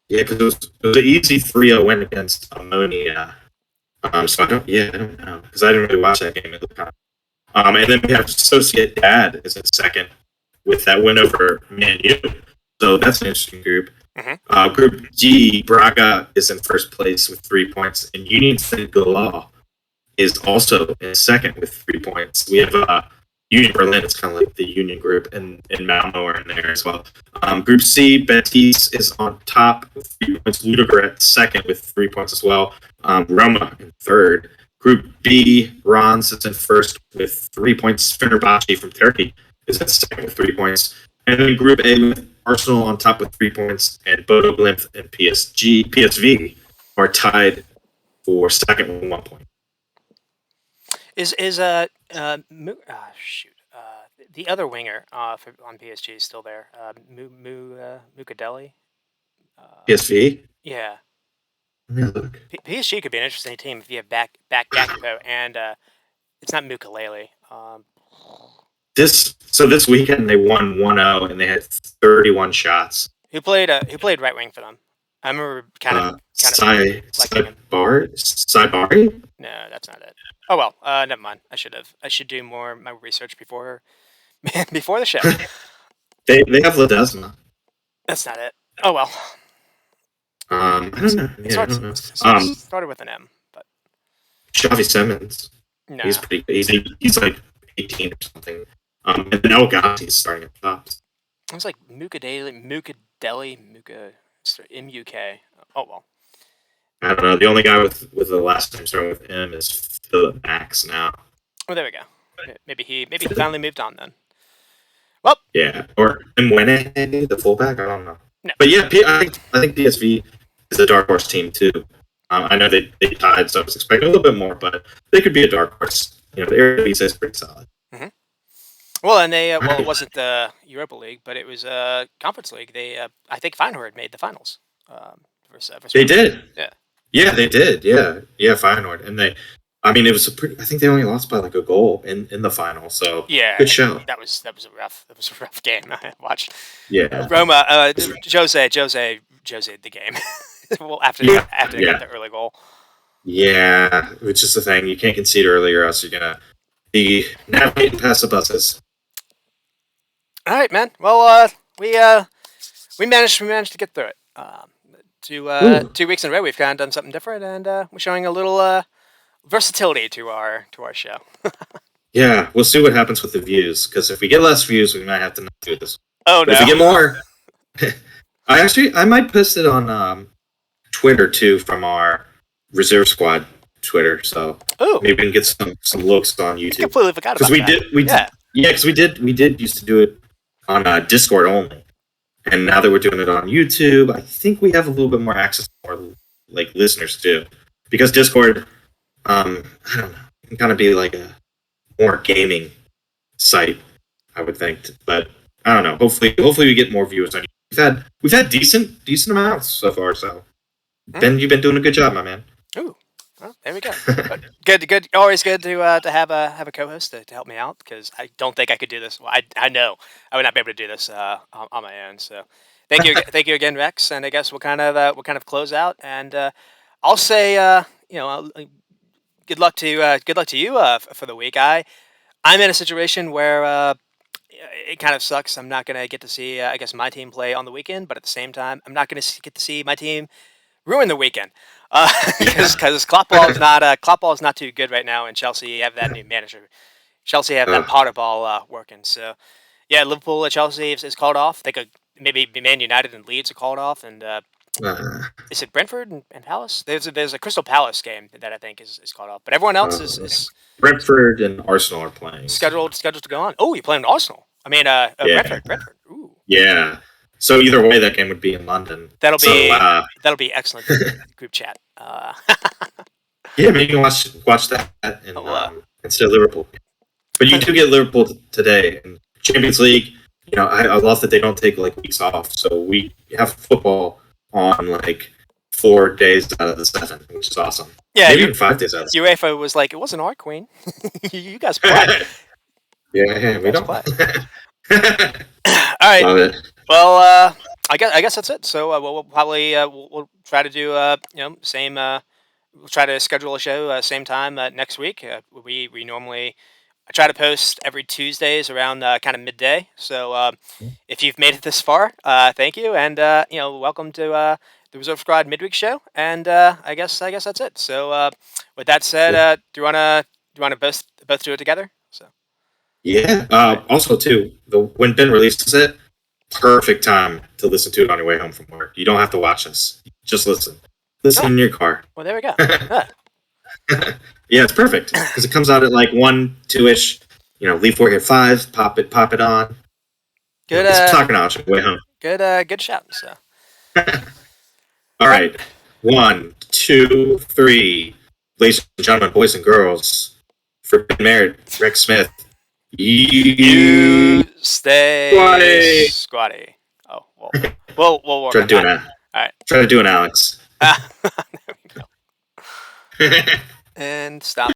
Yeah, because it was an easy 3-0 win against Ammonia. So I don't know because I didn't really watch that game. It looked kind of, and then we have Sociedad is in second with that win over Man U. So that's an interesting group. Mm-hmm. Group G, Braga is in first place with 3 points, and Union Saint-Gilloise is also in second with 3 points. We have Union Berlin. It's kind of like the Union group, and Malmo are in there as well. Group C, Betis is on top with 3 points. Ludogorets second with 3 points as well. Roma in third. Group B, Rons is in first with 3 points. Fenerbahce from Turkey is in second with 3 points. And then Group A with Arsenal on top with 3 points, and Bodo Glimt and PSV are tied for second with 1 point. The other winger on PSG is still there. Mukadeli. PSV? Yeah. Let me look. PSG could be an interesting team if you have back Gakpo and it's not Mukalele. This weekend they won 1-0 and they had 31 shots. Who played right wing for them? I remember kind of Saibari? No, that's not it. Oh well, never mind. I should do more my research before the show. They have Ledesma. That's not it. Oh well. I don't know. Yeah, I don't know. Started with an M, but Xavi Simmons. no. He's pretty good. He's like 18 or something. And then El Ghazi is starting at top. It was like Mukadeli, M-U-K. Oh well. I don't know. The only guy with the last name starting with M is Philip Max now. Oh, there we go. Maybe he finally moved on then. Well, yeah, or Mwene, the fullback. I don't know. No. But yeah, I think PSV is a dark horse team too. I know they tied, so I was expecting a little bit more, but they could be a dark horse. You know, the Eredivisie is pretty solid. Mm-hmm. Well, and they well, it wasn't the Europa League, but it was Conference League. They I think Feyenoord made the finals. Versus They Real Madrid. did. Yeah. Yeah, they did. Yeah, yeah, Feyenoord, and I mean, it was a pretty. I think they only lost by like a goal in the final. So good Yeah, show. that was a rough game. I watched Yeah, Roma. Jose the game. Well, yeah, after they got yeah, the early goal. yeah. Which is the thing. You can't concede early, or else you're gonna be navigating past the buses. All right, man. Well, we managed to get through it. Ooh, 2 weeks in a row, we've kind of done something different, and we're showing a little versatility to our show. yeah. We'll see what happens with the views. Because if we get less views, we might have to not do this. Oh But if no. we get more, I might post it on Twitter too from our reserve squad Twitter. So Oh, maybe we can get some looks on I YouTube completely forgot because about that. we did Yeah. yeah because we did used to do it on Discord only, and now that we're doing it on YouTube, I think we have a little bit more access to more like listeners too, because Discord, I don't know, it can kind of be like a more gaming site, I would think, but I don't know. Hopefully we get more viewers on. We've had decent amounts so far. So Mm. Ben, you've been doing a good job, my man. Ooh. Well, there we go. But good. Always good to have a co-host to help me out because I don't think I could do this. Well, I know I would not be able to do this on my own. So thank you again, Rex. And I guess we'll kind of close out. And I'll say good luck to you for the week. I'm in a situation where it kind of sucks. I'm not gonna get to see I guess my team play on the weekend, but at the same time, I'm not gonna get to see my team ruin the weekend Yeah. because Klopp is not too good right now, and Chelsea have that new manager. Chelsea have that Uh, Potter ball working. So yeah, Liverpool and Chelsea is called off. They could maybe Man United and Leeds are called off, and uh, is it Brentford and Palace? There's a Crystal Palace game that I think is called off, but everyone else uh, is Brentford and Arsenal are playing. So scheduled to go on. Oh, you're playing Arsenal. I mean, yeah, Brentford. Ooh, yeah. So either way, that game would be in London. that'll So be that'll be excellent group chat. yeah, maybe you can watch that I'll, instead of Liverpool. But you do get Liverpool today in Champions League. You know, I love that they don't take like weeks off. So we have football on like 4 days out of the 7, which is awesome. yeah, Maybe even 5 days out of UEFA was like, it wasn't our queen. You guys the play. 7. Yeah, You we guys don't. play. All right. Love it. Well, I guess that's it. So we'll probably we'll try to do same. We'll try to schedule a show same time next week. We normally I try to post every Tuesdays around kind of midday. So if you've made it this far, thank you, and welcome to the Reserve Squad Midweek show. And I guess that's it. So with that said, Cool. do you wanna both do it together? So Yeah. all right. Also, too, when Ben releases it, perfect time to listen to it on your way home from work. You don't have to watch us. Just listen. Listen Oh, in your car. well, there we go. Yeah, Ah. it's perfect because it comes out at like 1, 2 ish. You know, leave work at 5. Pop it on. You know, Good get some soccer knowledge on the way home. good shout. So All all right. right, 1, 2, 3, ladies and gentlemen, boys and girls, for Ben Merritt, Rex Smith. You You stay Squatty. squatty. Oh, well, we'll work Try to on do an that. All right. try to do an Alex. There we go. And stop.